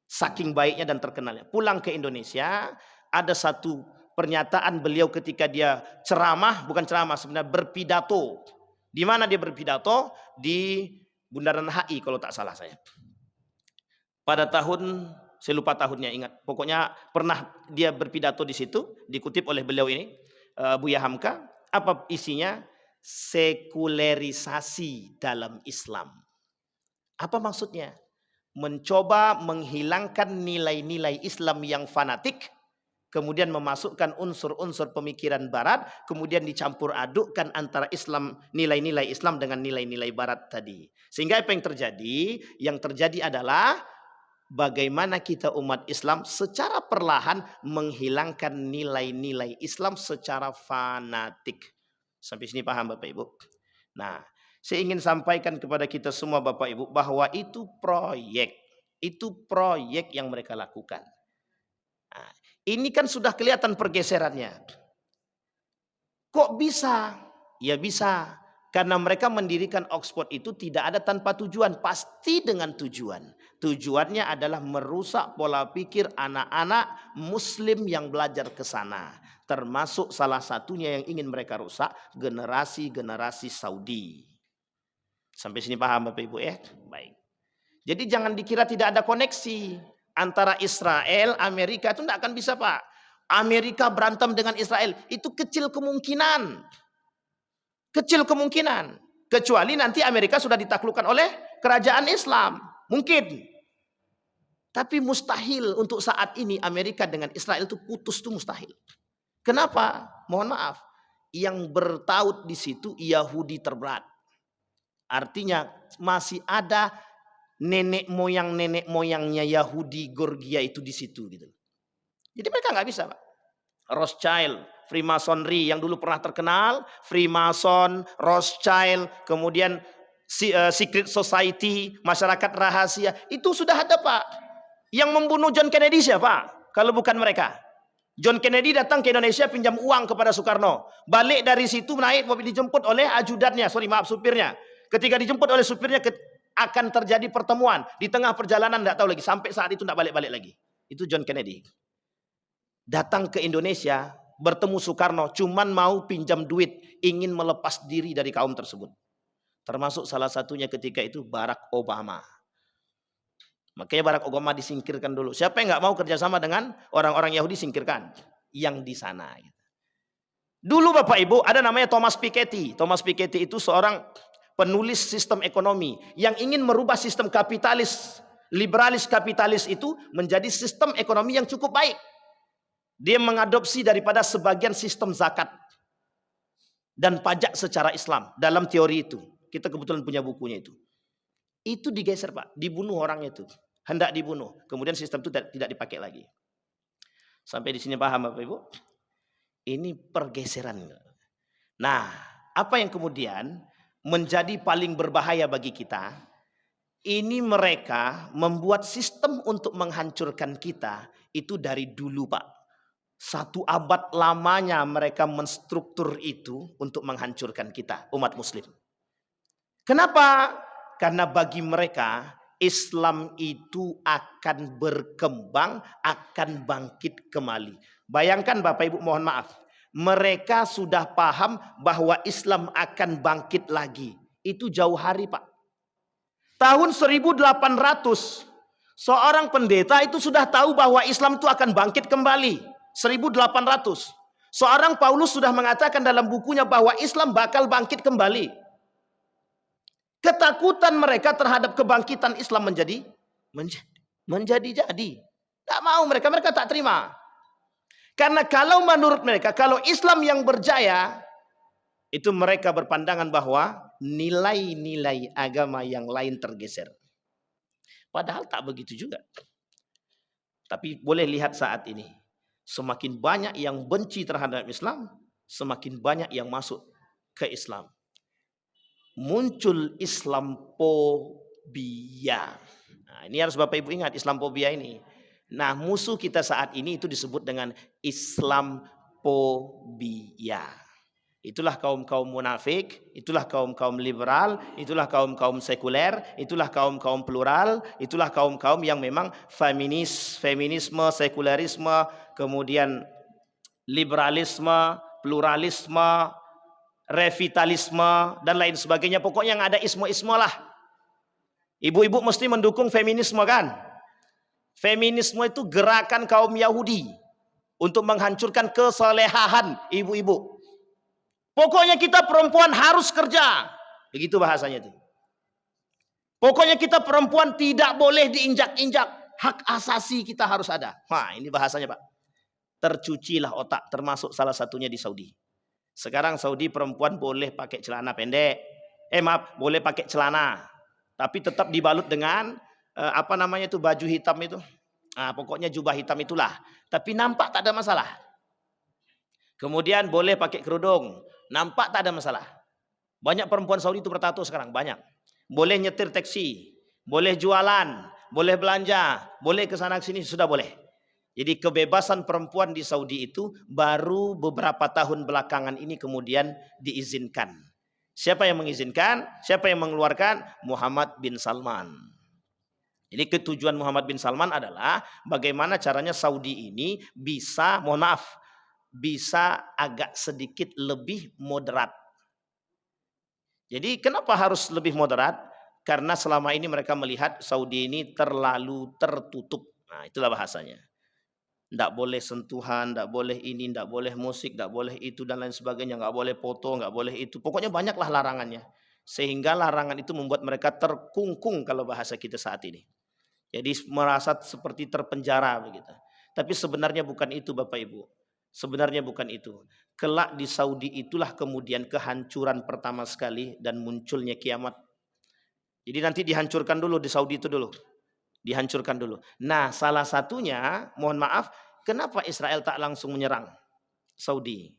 A: Saking baiknya dan terkenalnya. Pulang ke Indonesia, ada satu pernyataan beliau ketika dia ceramah, bukan ceramah sebenarnya, berpidato. Di mana dia berpidato? Di Bundaran HI kalau tak salah saya. Pada tahun, saya lupa tahunnya, ingat. Pokoknya pernah dia berpidato di situ, dikutip oleh beliau ini, Buya Hamka. Apa isinya? Sekulerisasi dalam Islam. Apa maksudnya? Mencoba menghilangkan nilai-nilai Islam yang fanatik, kemudian memasukkan unsur-unsur pemikiran Barat, kemudian dicampur adukkan antara Islam, nilai-nilai Islam dengan nilai-nilai Barat tadi. Sehingga apa yang terjadi? Yang terjadi adalah bagaimana kita umat Islam secara perlahan menghilangkan nilai-nilai Islam secara fanatik. Sampai sini paham Bapak Ibu? Nah, saya ingin sampaikan kepada kita semua Bapak Ibu bahwa itu proyek yang mereka lakukan. Nah, ini kan sudah kelihatan pergeserannya. Kok bisa? Ya bisa. Karena mereka mendirikan Oxford itu tidak ada tanpa tujuan. Pasti dengan tujuan. Tujuannya adalah merusak pola pikir anak-anak Muslim yang belajar ke sana. Termasuk salah satunya yang ingin mereka rusak, generasi-generasi Saudi. Sampai sini paham Bapak Ibu ya? Baik. Jadi jangan dikira tidak ada koneksi antara Israel, Amerika, itu tidak akan bisa Pak. Amerika berantem dengan Israel, itu kecil kemungkinan. Kecil kemungkinan. Kecuali nanti Amerika sudah ditaklukkan oleh kerajaan Islam. Mungkin. Tapi mustahil untuk saat ini Amerika dengan Israel itu putus, itu mustahil. Kenapa? Mohon maaf. Yang bertaut di situ Yahudi terberat. Artinya masih ada nenek moyangnya Yahudi Georgia itu di situ gitu. Jadi mereka nggak bisa Pak. Rothschild, Freemasonry yang dulu pernah terkenal, Freemason, Rothschild, kemudian Secret Society, masyarakat rahasia, itu sudah ada Pak. Yang membunuh John Kennedy siapa? Kalau bukan mereka. John Kennedy datang ke Indonesia pinjam uang kepada Soekarno. Balik dari situ naik mobil dijemput oleh ajudannya, supirnya. Ketika dijemput oleh supirnya akan terjadi pertemuan. Di tengah perjalanan tidak tahu lagi. Sampai saat itu tidak balik-balik lagi. Itu John Kennedy. Datang ke Indonesia, bertemu Soekarno, cuman mau pinjam duit. Ingin melepas diri dari kaum tersebut. Termasuk salah satunya ketika itu Barack Obama. Makanya Barack Obama disingkirkan dulu. Siapa yang nggak mau kerjasama dengan orang-orang Yahudi, singkirkan. Yang di sana. Dulu Bapak Ibu ada namanya Thomas Piketty. Thomas Piketty itu seorang penulis sistem ekonomi yang ingin merubah sistem kapitalis, liberalis kapitalis itu menjadi sistem ekonomi yang cukup baik. Dia mengadopsi daripada sebagian sistem zakat dan pajak secara Islam dalam teori itu. Kita kebetulan punya bukunya itu. Itu digeser Pak, dibunuh orang itu. Hendak dibunuh. Kemudian sistem itu tidak dipakai lagi. Sampai di sini paham Bapak Ibu? Ini pergeseran. Nah, apa yang kemudian menjadi paling berbahaya bagi kita? Ini mereka membuat sistem untuk menghancurkan kita itu dari dulu Pak. 1 abad lamanya mereka menstruktur itu untuk menghancurkan kita, umat muslim. Kenapa? Karena bagi mereka Islam itu akan berkembang, akan bangkit kembali. Bayangkan Bapak Ibu, mohon maaf. Mereka sudah paham bahwa Islam akan bangkit lagi. Itu jauh hari Pak. Tahun 1800, seorang pendeta itu sudah tahu bahwa Islam itu akan bangkit kembali. 1800. Seorang Paulus sudah mengatakan dalam bukunya bahwa Islam bakal bangkit kembali. Ketakutan mereka terhadap kebangkitan Islam menjadi. Tak mau mereka tak terima. Karena kalau menurut mereka, kalau Islam yang berjaya, itu mereka berpandangan bahwa nilai-nilai agama yang lain tergeser. Padahal tak begitu juga. Tapi boleh lihat saat ini, semakin banyak yang benci terhadap Islam, semakin banyak yang masuk ke Islam. Muncul Islamophobia. Nah, ini harus Bapak Ibu ingat Islamophobia ini. Nah, musuh kita saat ini itu disebut dengan Islamophobia. Itulah kaum-kaum munafik, itulah kaum-kaum liberal, itulah kaum-kaum sekuler, itulah kaum-kaum plural, itulah kaum-kaum yang memang feminisme, sekularisme, kemudian liberalisme, pluralisme, revitalisme dan lain sebagainya. Pokoknya yang ada isme-isme lah. Ibu-ibu mesti mendukung feminisme kan? Feminisme itu gerakan kaum Yahudi untuk menghancurkan kesalehan ibu-ibu. Pokoknya kita perempuan harus kerja. Begitu bahasanya itu. Pokoknya kita perempuan tidak boleh diinjak-injak. Hak asasi kita harus ada. Nah, ini bahasanya Pak. Tercucilah otak, termasuk salah satunya di Saudi. Sekarang Saudi perempuan boleh pakai celana pendek. Boleh pakai celana. Tapi tetap dibalut dengan baju hitam itu. Nah, pokoknya jubah hitam itulah. Tapi nampak tak ada masalah. Kemudian boleh pakai kerudung. Nampak tak ada masalah. Banyak perempuan Saudi itu bertato sekarang, banyak. Boleh nyetir taksi, boleh jualan, boleh belanja, boleh ke sana ke sini, sudah boleh. Jadi kebebasan perempuan di Saudi itu baru beberapa tahun belakangan ini kemudian diizinkan. Siapa yang mengizinkan? Siapa yang mengeluarkan? Muhammad bin Salman. Jadi ketujuan Muhammad bin Salman adalah bagaimana caranya Saudi ini bisa, bisa agak sedikit lebih moderat. Jadi kenapa harus lebih moderat? Karena selama ini mereka melihat Saudi ini terlalu tertutup. Nah, itulah bahasanya. Tidak boleh sentuhan, tidak boleh ini, tidak boleh musik, tidak boleh itu dan lain sebagainya. Tidak boleh foto, tidak boleh itu. Pokoknya banyaklah larangannya. Sehingga larangan itu membuat mereka terkungkung kalau bahasa kita saat ini. Jadi merasa seperti terpenjara begitu. Tapi sebenarnya bukan itu Bapak Ibu. Sebenarnya bukan itu. Kelak di Saudi itulah kemudian kehancuran pertama sekali dan munculnya kiamat. Jadi nanti dihancurkan dulu di Saudi itu dulu. Dihancurkan dulu. Nah, salah satunya, mohon maaf, kenapa Israel tak langsung menyerang Saudi?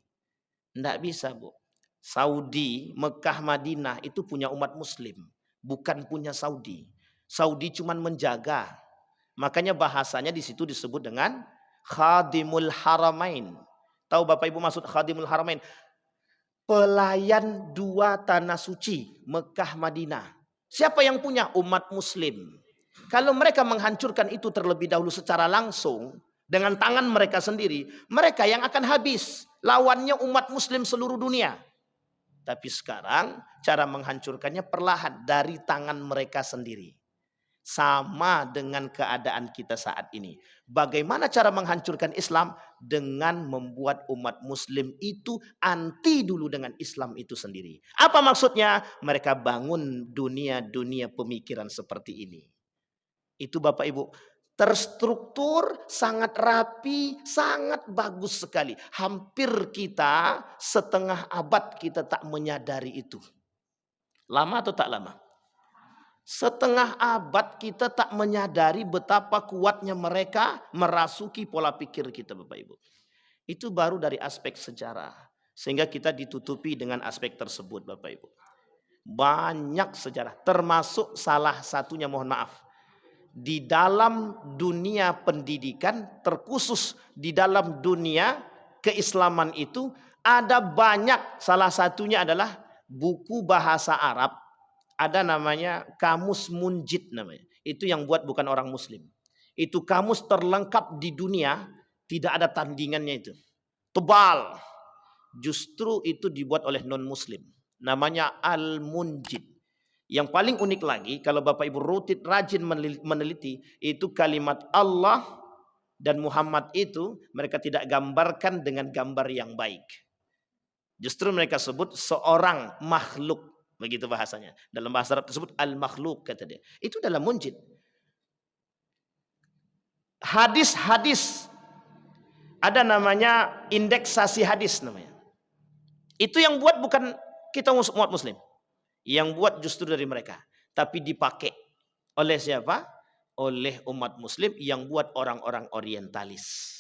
A: Tidak bisa, Bu. Saudi, Mekah, Madinah itu punya umat muslim. Bukan punya Saudi. Saudi cuma menjaga. Makanya bahasanya di situ disebut dengan khadimul haramain. Tahu Bapak Ibu maksud khadimul haramain? Pelayan dua tanah suci, Mekah Madinah. Siapa yang punya? Umat muslim. Kalau mereka menghancurkan itu terlebih dahulu secara langsung dengan tangan mereka sendiri, mereka yang akan habis. Lawannya umat muslim seluruh dunia. Tapi sekarang cara menghancurkannya perlahan dari tangan mereka sendiri. Sama dengan keadaan kita saat ini. Bagaimana cara menghancurkan Islam? Dengan membuat umat muslim itu anti dulu dengan Islam itu sendiri. Apa maksudnya? Mereka bangun dunia-dunia pemikiran seperti ini. Itu Bapak Ibu. Terstruktur, sangat rapi, sangat bagus sekali. Hampir kita setengah abad kita tak menyadari itu. Lama atau tak lama? Setengah abad kita tak menyadari betapa kuatnya mereka merasuki pola pikir kita Bapak Ibu. Itu baru dari aspek sejarah. Sehingga kita ditutupi dengan aspek tersebut Bapak Ibu. Banyak sejarah. Termasuk salah satunya mohon maaf. Di dalam dunia pendidikan terkhusus di dalam dunia keislaman itu ada banyak. Salah satunya adalah buku bahasa Arab. Ada namanya kamus Munjid namanya. Itu yang buat bukan orang muslim. Itu kamus terlengkap di dunia, tidak ada tandingannya itu. Tebal. Justru itu dibuat oleh non muslim. Namanya Al-Munjid. Yang paling unik lagi kalau Bapak Ibu rajin meneliti, itu kalimat Allah dan Muhammad itu mereka tidak gambarkan dengan gambar yang baik. Justru mereka sebut seorang makhluk. Begitu bahasanya. Dalam bahasa Arab tersebut al-makhluk kata dia. Itu dalam Munjid. Hadis-hadis. Ada namanya indeksasi hadis namanya. Itu yang buat bukan kita umat muslim. Yang buat justru dari mereka. Tapi dipakai oleh siapa? Oleh umat muslim yang buat orang-orang orientalis.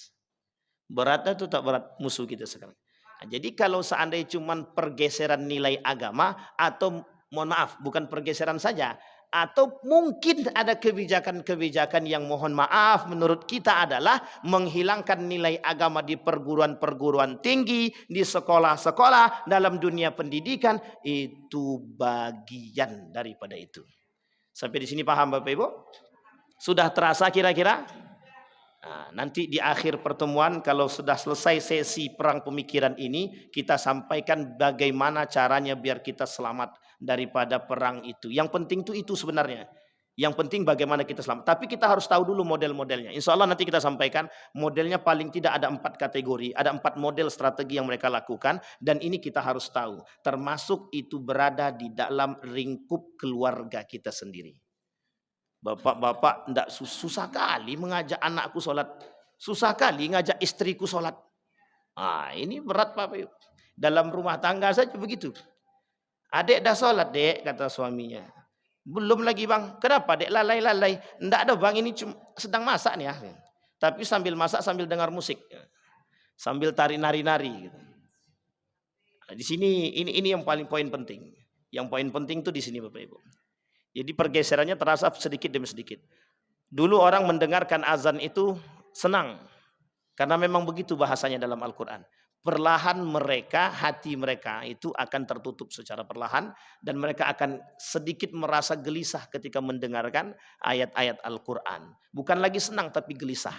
A: Berat atau tak berat musuh kita sekarang? Nah, jadi kalau seandainya cuma pergeseran nilai agama atau mohon maaf bukan pergeseran saja atau mungkin ada kebijakan-kebijakan yang mohon maaf menurut kita adalah menghilangkan nilai agama di perguruan-perguruan tinggi, di sekolah-sekolah, dalam dunia pendidikan, itu bagian daripada itu. Sampai di sini paham Bapak Ibu? Sudah terasa kira-kira? Nah, nanti di akhir pertemuan kalau sudah selesai sesi perang pemikiran ini, kita sampaikan bagaimana caranya biar kita selamat daripada perang itu. Yang penting itu sebenarnya. Yang penting bagaimana kita selamat. Tapi kita harus tahu dulu model-modelnya. Insya Allah nanti kita sampaikan modelnya paling tidak ada 4 kategori. Ada 4 model strategi yang mereka lakukan. Dan ini kita harus tahu. Termasuk itu berada di dalam lingkup keluarga kita sendiri. Bapak-bapak tidak susah kali mengajak anakku sholat. Susah kali ngajak istriku sholat. Ah, ini berat Pak. Dalam rumah tangga saja begitu. Adik dah sholat dek, kata suaminya. Belum lagi bang. Kenapa dek lalai-lalai? Tidak ada bang, ini cuma sedang masak nih ya. Tapi sambil masak sambil dengar musik. Sambil tarik nari-nari. Nah, di sini ini yang paling poin penting. Yang poin penting itu di sini Bapak Ibu. Jadi pergeserannya terasa sedikit demi sedikit. Dulu orang mendengarkan azan itu senang. Karena memang begitu bahasanya dalam Al-Quran. Perlahan hati mereka itu akan tertutup secara perlahan. Dan mereka akan sedikit merasa gelisah ketika mendengarkan ayat-ayat Al-Quran. Bukan lagi senang tapi gelisah.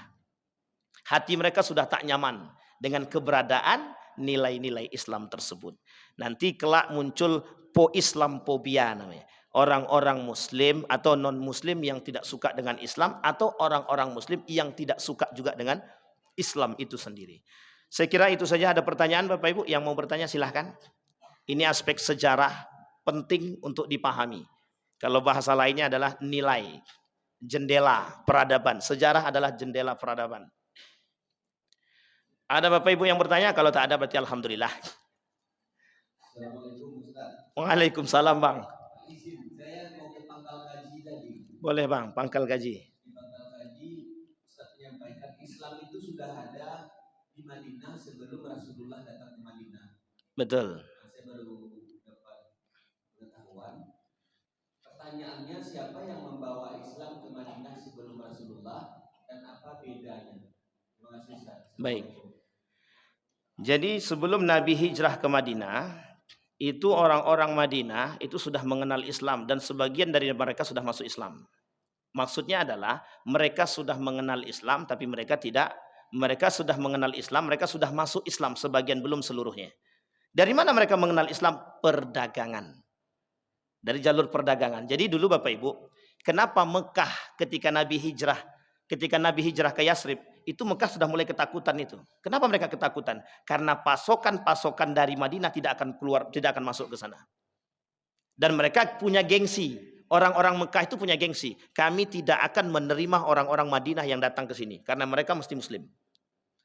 A: Hati mereka sudah tak nyaman dengan keberadaan nilai-nilai Islam tersebut. Nanti kelak muncul Islamophobia namanya. Orang-orang muslim atau non muslim yang tidak suka dengan Islam atau orang-orang muslim yang tidak suka juga dengan Islam itu sendiri. Saya kira itu saja. Ada pertanyaan Bapak Ibu yang mau bertanya silahkan. Ini aspek sejarah penting untuk dipahami. Kalau bahasa lainnya adalah nilai, jendela peradaban. Sejarah adalah jendela peradaban. Ada Bapak Ibu yang bertanya? Kalau tak ada berarti alhamdulillah.
B: Assalamualaikum Ustaz.
A: Waalaikumsalam Bang.
B: Izin, saya mau ke pangkal gaji tadi.
A: Boleh Bang, pangkal gaji.
B: Di pangkal gaji, Ustaz menyampaikan Islam itu sudah ada di Madinah sebelum Rasulullah datang ke Madinah.
A: Betul.
B: Saya baru dapat pengetahuan. Pertanyaannya, siapa yang membawa Islam ke Madinah sebelum Rasulullah?
A: Baik. Jadi sebelum Nabi hijrah ke Madinah, itu orang-orang Madinah itu sudah mengenal Islam dan sebagian dari mereka sudah masuk Islam. Maksudnya adalah mereka sudah mengenal Islam tapi mereka sudah mengenal Islam, mereka sudah masuk Islam, sebagian belum seluruhnya. Dari mana mereka mengenal Islam? Perdagangan. Dari jalur perdagangan. Jadi dulu Bapak Ibu, kenapa Mekah ketika Nabi hijrah ke Yasrib, itu Mekah sudah mulai ketakutan itu. Kenapa mereka ketakutan? Karena pasokan-pasokan dari Madinah tidak akan keluar, tidak akan masuk ke sana. Dan mereka punya gengsi. Orang-orang Mekah itu punya gengsi. Kami tidak akan menerima orang-orang Madinah yang datang ke sini karena mereka mesti Muslim.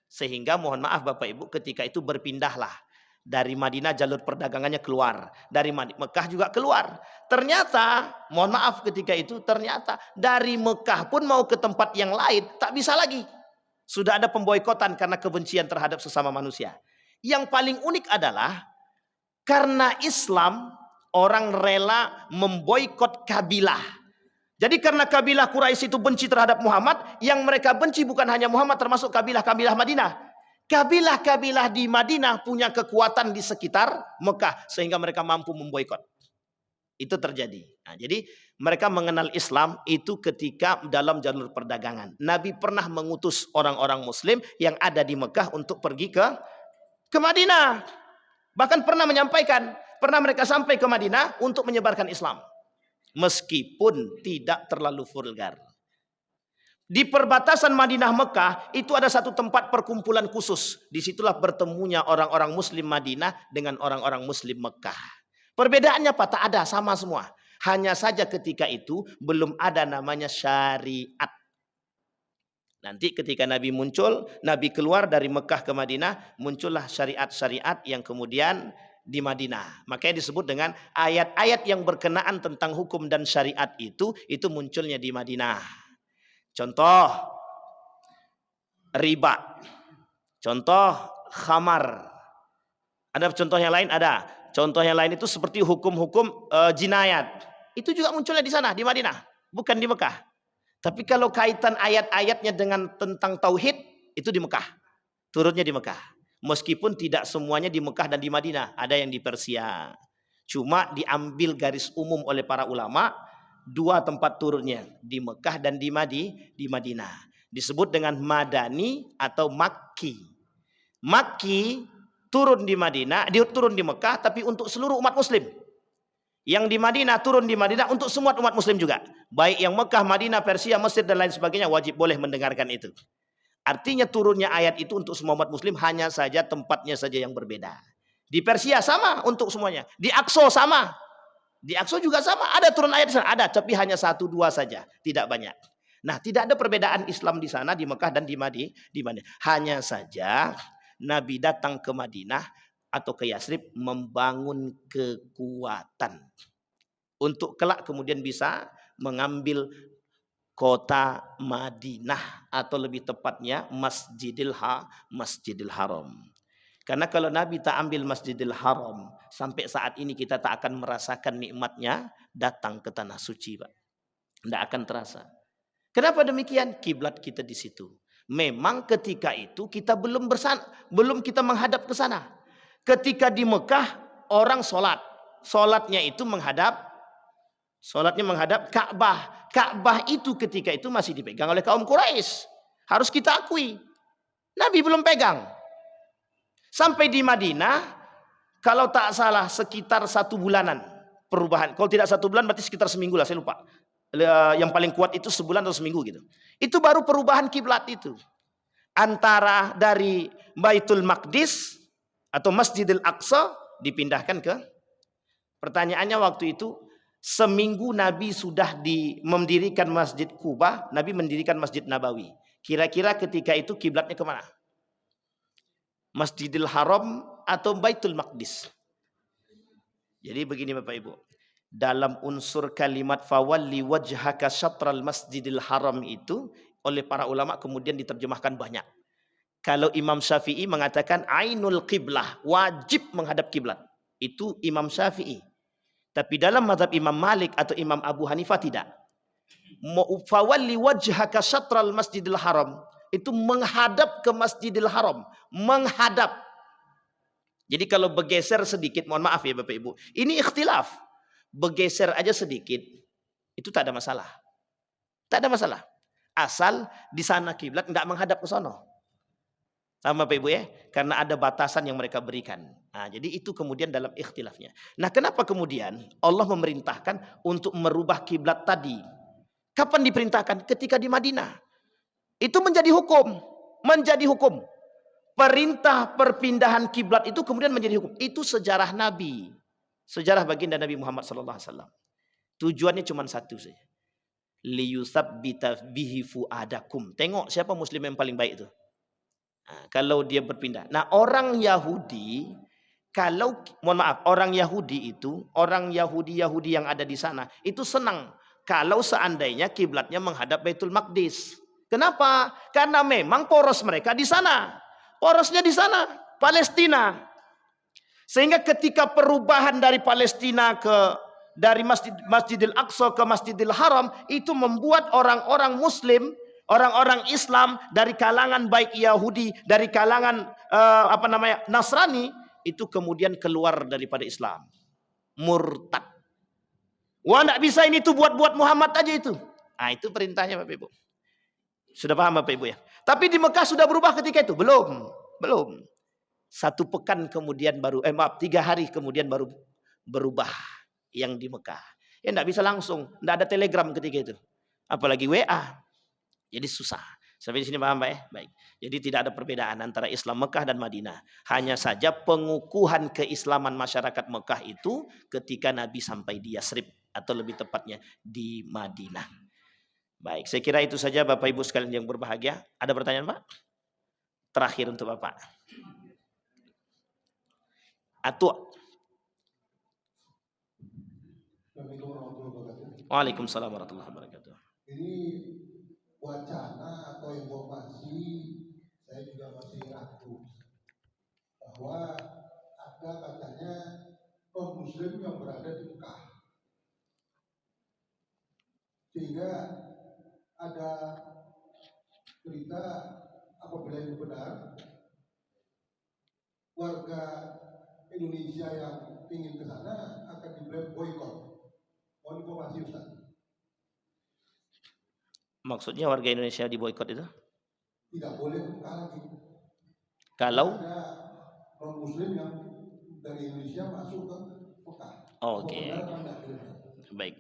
A: Sehingga mohon maaf Bapak Ibu, ketika itu berpindahlah dari Madinah, jalur perdagangannya keluar. Dari Mekah juga keluar. Ternyata, mohon maaf ketika itu, ternyata dari Mekah pun mau ke tempat yang lain, tak bisa lagi. Sudah ada pemboikotan karena kebencian terhadap sesama manusia. Yang paling unik adalah, karena Islam, orang rela memboikot kabilah. Jadi karena kabilah Quraisy itu benci terhadap Muhammad, yang mereka benci bukan hanya Muhammad, termasuk kabilah-kabilah Madinah. Kabilah-kabilah di Madinah punya kekuatan di sekitar Mekah sehingga mereka mampu memboikot. Itu terjadi. Nah, jadi mereka mengenal Islam itu ketika dalam jalur perdagangan. Nabi pernah mengutus orang-orang Muslim yang ada di Mekah untuk pergi ke Madinah. Bahkan pernah mereka sampai ke Madinah untuk menyebarkan Islam. Meskipun tidak terlalu vulgar. Di perbatasan Madinah Mekah itu ada satu tempat perkumpulan khusus. Disitulah bertemunya orang-orang Muslim Madinah dengan orang-orang Muslim Mekah. Perbedaannya apa? Tak ada, sama semua. Hanya saja ketika itu belum ada namanya syariat. Nanti ketika Nabi muncul, Nabi keluar dari Mekah ke Madinah, muncullah syariat-syariat yang kemudian di Madinah. Makanya disebut dengan ayat-ayat yang berkenaan tentang hukum dan syariat itu munculnya di Madinah. Contoh riba, contoh khamar. Ada contoh yang lain? Ada. Contoh yang lain itu seperti hukum-hukum jinayat. Itu juga munculnya di sana, di Madinah, bukan di Mekah. Tapi kalau kaitan ayat-ayatnya dengan tentang tauhid, itu di Mekah. Turunnya di Mekah. Meskipun tidak semuanya di Mekah dan di Madinah, ada yang di Persia. Cuma diambil garis umum oleh para ulama, dua tempat turunnya, di Mekah dan di Madinah. Disebut dengan Madani atau Makki. Makki turun di Madinah, dia turun di Mekah, tapi untuk seluruh umat Muslim. Yang di Madinah turun di Madinah untuk semua umat Muslim juga. Baik yang Mekah, Madinah, Persia, Mesir dan lain sebagainya wajib boleh mendengarkan itu. Artinya turunnya ayat itu untuk semua umat Muslim, hanya saja tempatnya saja yang berbeda. Di Persia sama untuk semuanya. Di Aqsa sama. Di Aqsa juga sama. Ada turun ayat di sana. Ada, tapi hanya 1-2 saja. Tidak banyak. Nah, tidak ada perbedaan Islam di sana, di Mekah dan di Madinah. Hanya saja Nabi datang ke Madinah atau ke Yasrib membangun kekuatan. Untuk kelak kemudian bisa mengambil kota Madinah atau lebih tepatnya Masjidil Haram. Karena kalau Nabi tak ambil Masjidil Haram, sampai saat ini kita tak akan merasakan nikmatnya datang ke tanah suci, Pak. Tidak akan terasa. Kenapa demikian? Kiblat kita di situ. Memang ketika itu kita belum kita menghadap ke sana. Ketika di Mekah orang sholat, sholatnya menghadap Ka'bah. Ka'bah itu ketika itu masih dipegang oleh kaum Quraisy. Harus kita akui. Nabi belum pegang. Sampai di Madinah, kalau tak salah sekitar 1 bulanan perubahan. Kalau tidak 1 bulan berarti sekitar seminggu lah, saya lupa. Yang paling kuat itu sebulan atau seminggu gitu. Itu baru perubahan kiblat itu. Antara dari Baitul Maqdis atau Masjidil Aqsa dipindahkan ke. Pertanyaannya waktu itu, seminggu Nabi sudah mendirikan Masjid Kuba, Nabi mendirikan Masjid Nabawi. Kira-kira ketika itu kiblatnya kemana? Masjidil Haram atau Baitul Maqdis? Jadi begini Bapak Ibu. Dalam unsur kalimat fawalli wajhaka syatral Masjidil Haram itu oleh para ulama kemudian diterjemahkan banyak. Kalau Imam Syafi'i mengatakan ainul qiblah, wajib menghadap kiblat. Itu Imam Syafi'i. Tapi dalam mazhab Imam Malik atau Imam Abu Hanifah tidak. Fawalli wajhaka syatral Masjidil Haram itu menghadap ke Masjidil Haram, menghadap. Jadi kalau bergeser sedikit, mohon maaf ya Bapak Ibu, ini ikhtilaf. Bergeser aja sedikit, itu tak ada masalah. Tak ada masalah. Asal di sana kiblat enggak menghadap ke sono. Sama Bapak Ibu ya, karena ada batasan yang mereka berikan. Nah, jadi itu kemudian dalam ikhtilafnya. Nah, kenapa kemudian Allah memerintahkan untuk merubah kiblat tadi? Kapan diperintahkan? Ketika di Madinah. Itu menjadi hukum, menjadi hukum. Perintah perpindahan kiblat itu kemudian menjadi hukum. Itu sejarah Nabi. Sejarah baginda Nabi Muhammad SAW. Tujuannya cuma satu saja. Liyutsabbita bihi fuadakum. Tengok siapa muslim yang paling baik itu. Nah, kalau dia berpindah. Nah, orang Yahudi, kalau mohon maaf, orang Yahudi yang ada di sana itu senang kalau seandainya kiblatnya menghadap Baitul Maqdis. Kenapa? Karena memang poros mereka di sana. Porosnya di sana, Palestina. Sehingga ketika perubahan dari Palestina dari Masjidil Aqsa ke Masjidil Haram, itu membuat orang-orang Muslim, orang-orang Islam dari kalangan baik Yahudi, dari kalangan Nasrani, itu kemudian keluar daripada Islam, murtad. Wah, enggak bisa ini tuh buat Muhammad aja itu. Nah, itu perintahnya Bapak Ibu. Sudah paham Bapak Ibu ya? Tapi di Mekah sudah berubah ketika itu? Belum. 1 pekan kemudian 3 hari kemudian baru berubah yang di Mekah. Ya enggak bisa langsung, enggak ada telegram ketika itu. Apalagi WA. Jadi susah. Sampai di sini paham Pak ya? Baik. Jadi tidak ada perbedaan antara Islam Mekah dan Madinah. Hanya saja pengukuhan keislaman masyarakat Mekah itu ketika Nabi sampai di Yasrib, atau lebih tepatnya di Madinah. Baik, saya kira itu saja Bapak Ibu sekalian yang berbahagia. Ada pertanyaan Pak? Terakhir untuk Bapak. Waalaikumsalam warahmatullahi wabarakatuh.
C: Ini wacana atau informasi, saya juga masih ragu bahwa ada katanya non muslim yang berada di Mekah, sehingga ada berita apabila itu benar, warga Indonesia yang ingin ke sana akan diberi boykot. Mohon informasi Ustaz.
A: Maksudnya warga Indonesia di boykot itu?
C: Tidak boleh ke Mekah lagi.
A: Kalau
C: ada non muslim yang dari Indonesia masuk ke Mekah.
A: Oke. Baik.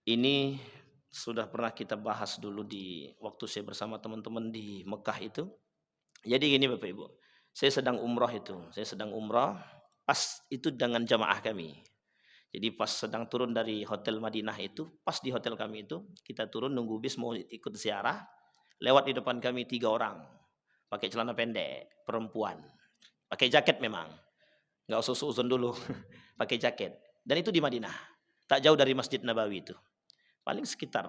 A: Ini sudah pernah kita bahas dulu di waktu saya bersama teman-teman di Mekah itu. Jadi gini Bapak Ibu, saya sedang umrah pas itu dengan jamaah kami. Jadi pas sedang turun dari hotel Madinah itu, pas di hotel kami itu, kita turun nunggu bis mau ikut ziarah, lewat di depan kami 3 orang, pakai celana pendek, perempuan, pakai jaket memang, nggak usah uzun dulu, pakai jaket. Dan itu di Madinah, tak jauh dari Masjid Nabawi itu, paling sekitar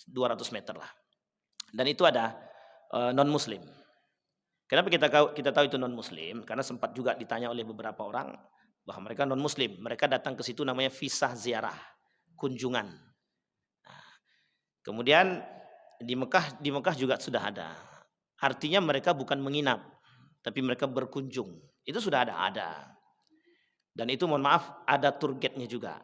A: 200 meter lah. Dan itu ada non Muslim. Kenapa kita tahu itu non Muslim? Karena sempat juga ditanya oleh beberapa orang bahwa mereka non Muslim, mereka datang ke situ namanya visah ziarah, kunjungan. Nah, kemudian di Mekah juga sudah ada. Artinya mereka bukan menginap, tapi mereka berkunjung. Itu sudah ada. Dan itu mohon maaf ada tour guide-nya juga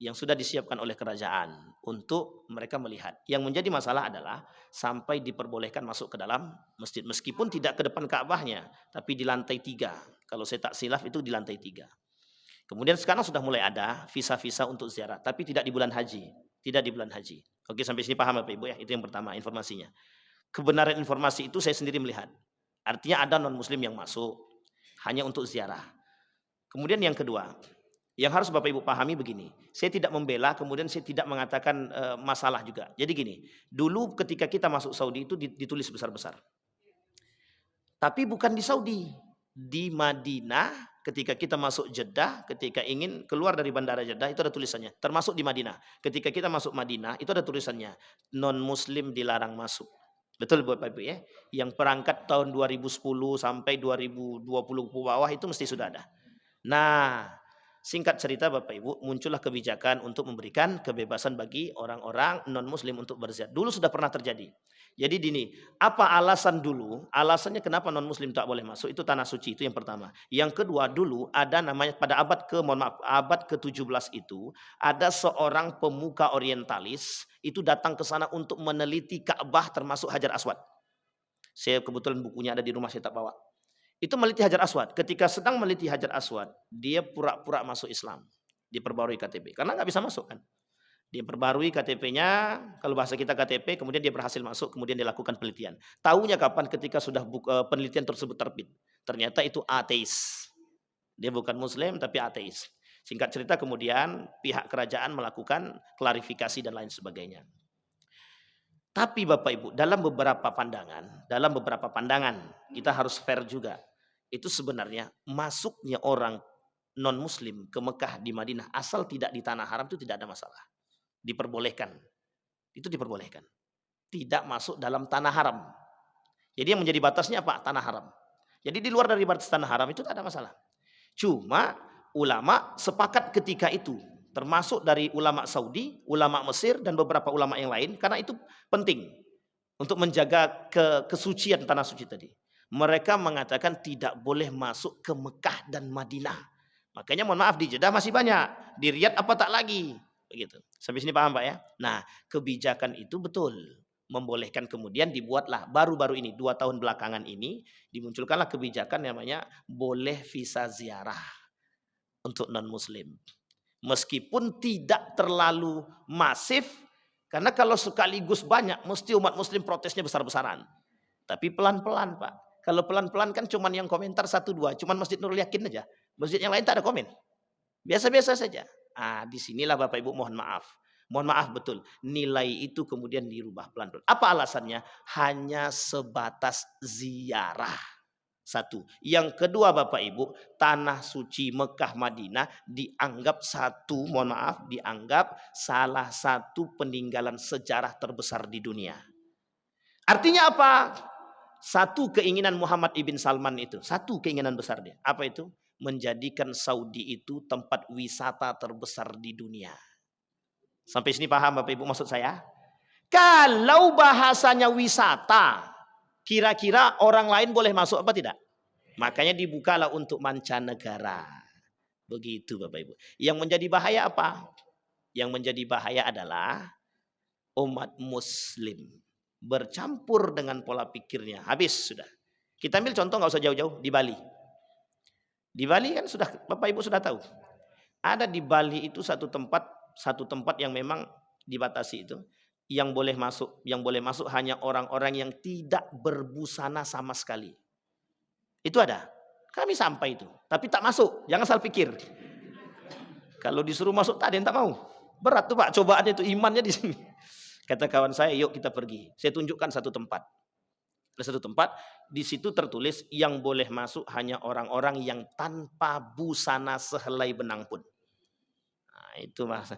A: yang sudah disiapkan oleh kerajaan untuk mereka melihat. Yang menjadi masalah adalah sampai diperbolehkan masuk ke dalam masjid, meskipun tidak ke depan Ka'bahnya, tapi di lantai 3. Kalau saya tak silap itu di lantai 3. Kemudian sekarang sudah mulai ada visa-visa untuk ziarah, tapi tidak di bulan haji. Oke, sampai sini paham Bapak Ibu ya? Itu yang pertama informasinya. Kebenaran informasi itu saya sendiri melihat. Artinya ada non-muslim yang masuk hanya untuk ziarah. Kemudian yang kedua, yang harus Bapak Ibu pahami begini. Saya tidak membela, kemudian saya tidak mengatakan masalah juga. Jadi gini, dulu ketika kita masuk Saudi itu ditulis besar-besar. Tapi bukan di Saudi. Di Madinah, ketika kita masuk Jeddah, ketika ingin keluar dari bandara Jeddah, itu ada tulisannya. Termasuk di Madinah. Ketika kita masuk Madinah, itu ada tulisannya. Non-muslim dilarang masuk. Betul Bapak Ibu ya? Yang perangkat tahun 2010 sampai 2020 ke bawah itu mesti sudah ada. Nah, singkat cerita Bapak Ibu, muncullah kebijakan untuk memberikan kebebasan bagi orang-orang non-muslim untuk berziarah. Dulu sudah pernah terjadi. Jadi gini, apa alasan dulu? Alasannya kenapa non muslim tak boleh masuk? Itu tanah suci, itu yang pertama. Yang kedua, dulu ada namanya pada abad ke-17 itu ada seorang pemuka orientalis itu datang ke sana untuk meneliti Ka'bah termasuk Hajar Aswad. Saya kebetulan bukunya ada di rumah, saya tak bawa. Itu meneliti Hajar Aswad. Ketika sedang meneliti Hajar Aswad, dia pura-pura masuk Islam. Diperbarui KTP karena nggak bisa masuk kan. Dia perbarui KTP-nya, kalau bahasa kita KTP, kemudian dia berhasil masuk, kemudian dilakukan penelitian. Tahunya kapan? Ketika sudah penelitian tersebut terbit. Ternyata itu ateis. Dia bukan muslim tapi ateis. Singkat cerita kemudian pihak kerajaan melakukan klarifikasi dan lain sebagainya. Tapi Bapak Ibu, dalam beberapa pandangan, kita harus fair juga. Itu sebenarnya masuknya orang non muslim ke Mekah di Madinah asal tidak di tanah haram itu tidak ada masalah. Diperbolehkan. Itu diperbolehkan. Tidak masuk dalam tanah haram. Jadi yang menjadi batasnya apa? Tanah haram. Jadi di luar dari batas tanah haram itu tidak ada masalah. Cuma ulama sepakat ketika itu. Termasuk dari ulama Saudi, ulama Mesir, dan beberapa ulama yang lain. Karena itu penting. Untuk menjaga kesucian tanah suci tadi. Mereka mengatakan tidak boleh masuk ke Mekah dan Madinah. Makanya mohon maaf di Jeddah masih banyak. Di Riyadh apa tak lagi. Begitu. Sampai sini paham Pak ya? Nah, kebijakan itu betul. Membolehkan kemudian dibuatlah baru-baru ini 2 tahun belakangan ini dimunculkanlah kebijakan namanya boleh visa ziarah untuk non muslim. Meskipun tidak terlalu masif karena kalau sekaligus banyak mesti umat muslim protesnya besar-besaran. Tapi pelan-pelan Pak. Kalau pelan-pelan kan cuman yang komentar 1-2, cuman Masjid Nurul Yakin aja. Masjid yang lain tak ada komen. Biasa-biasa saja. Disinilah Bapak Ibu mohon maaf. Mohon maaf betul. Nilai itu kemudian dirubah pelan-pelan. Apa alasannya? Hanya sebatas ziarah. Satu. Yang kedua Bapak Ibu, tanah suci Mekah Madinah dianggap dianggap salah satu peninggalan sejarah terbesar di dunia. Artinya apa? Satu keinginan Muhammad ibn Salman itu. Satu keinginan besar dia. Apa itu? Menjadikan Saudi itu tempat wisata terbesar di dunia. Sampai sini paham Bapak Ibu maksud saya? Kalau bahasanya wisata, kira-kira orang lain boleh masuk apa tidak? Makanya dibukalah untuk mancanegara. Begitu Bapak Ibu. Yang menjadi bahaya apa? Yang menjadi bahaya adalah umat muslim bercampur dengan pola pikirnya. Habis sudah. Kita ambil contoh nggak usah jauh-jauh di Bali. Di Bali kan sudah Bapak Ibu sudah tahu. Ada di Bali itu satu tempat yang memang dibatasi itu. Yang boleh masuk hanya orang-orang yang tidak berbusana sama sekali. Itu ada. Kami sampai itu, tapi tak masuk. Jangan salah pikir. Kalau disuruh masuk tak ada yang tak mau. Berat tuh Pak, cobaannya itu imannya di sini. Kata kawan saya, yuk kita pergi. Saya tunjukkan satu tempat. Ada satu tempat, di situ tertulis yang boleh masuk hanya orang-orang yang tanpa busana sehelai benang pun. Nah, itu Mas.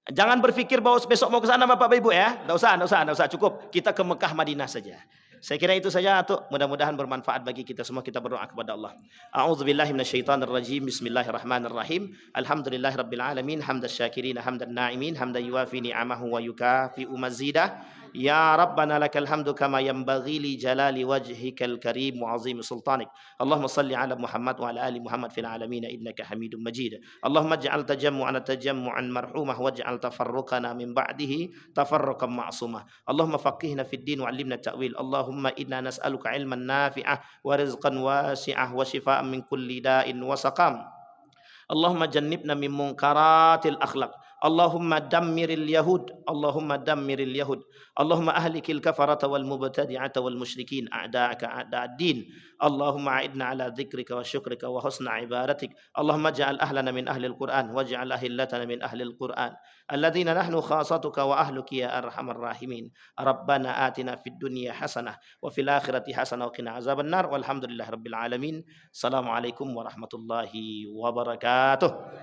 A: Jangan berpikir bahwa besok mau ke sana Bapak Ibu ya. Enggak usah, cukup. Kita ke Mekah Madinah saja. Saya kira itu saja tuh. Mudah-mudahan bermanfaat bagi kita semua. Kita berdoa kepada Allah. A'udzubillahi minasyaitonirrajim. Bismillahirrahmanirrahim. Alhamdulillahirabbil alamin. Hamdas syakirin, hamdan na'imin, hamdan yuwafi ni'amahu wa yukafi'u mazidah. Ya Rabbana lakal hamdu kama yanbaghi li jalali wajhikal karim wa azim sultanik. Allahumma salli ala Muhammad wa ala ali Muhammad fil alamin innaka Hamidum Majid. Allahumma ij'al tajammu'an marhumah waj'al tafarruqana min ba'dihi tafarruqan ma'sumah. Allahumma faqihna fid din wa 'allimna ta'wil. Allahumma inna nas'aluka ilman nafi'ah wa rizqan wasi'ah wa shifaa'an min kulli da'in wa saqam. Allahumma jannibna min munkaratil akhlaq. Allahumma dammiril yahud. Allahumma dammiril yahud. Allahumma ahlikil kafarata wal mubtadi'ata wal musyrikin a'da'aka a'da'ad-din. Allahumma a'idna ala dzikrika wa syukrika wa husna ibadatik. Allahumma ja'al ahlana min ahlil Qur'an waj'al ahillatana min ahlil Qur'an alladzina nahnu khasatuka wa ahluki ya arhamar rahimin. Rabbana atina fid dunya hasanah wa fil akhirati hasanah wa qina azabannar walhamdulillahi rabbil alamin. Assalamualaikum warahmatullahi wabarakatuh.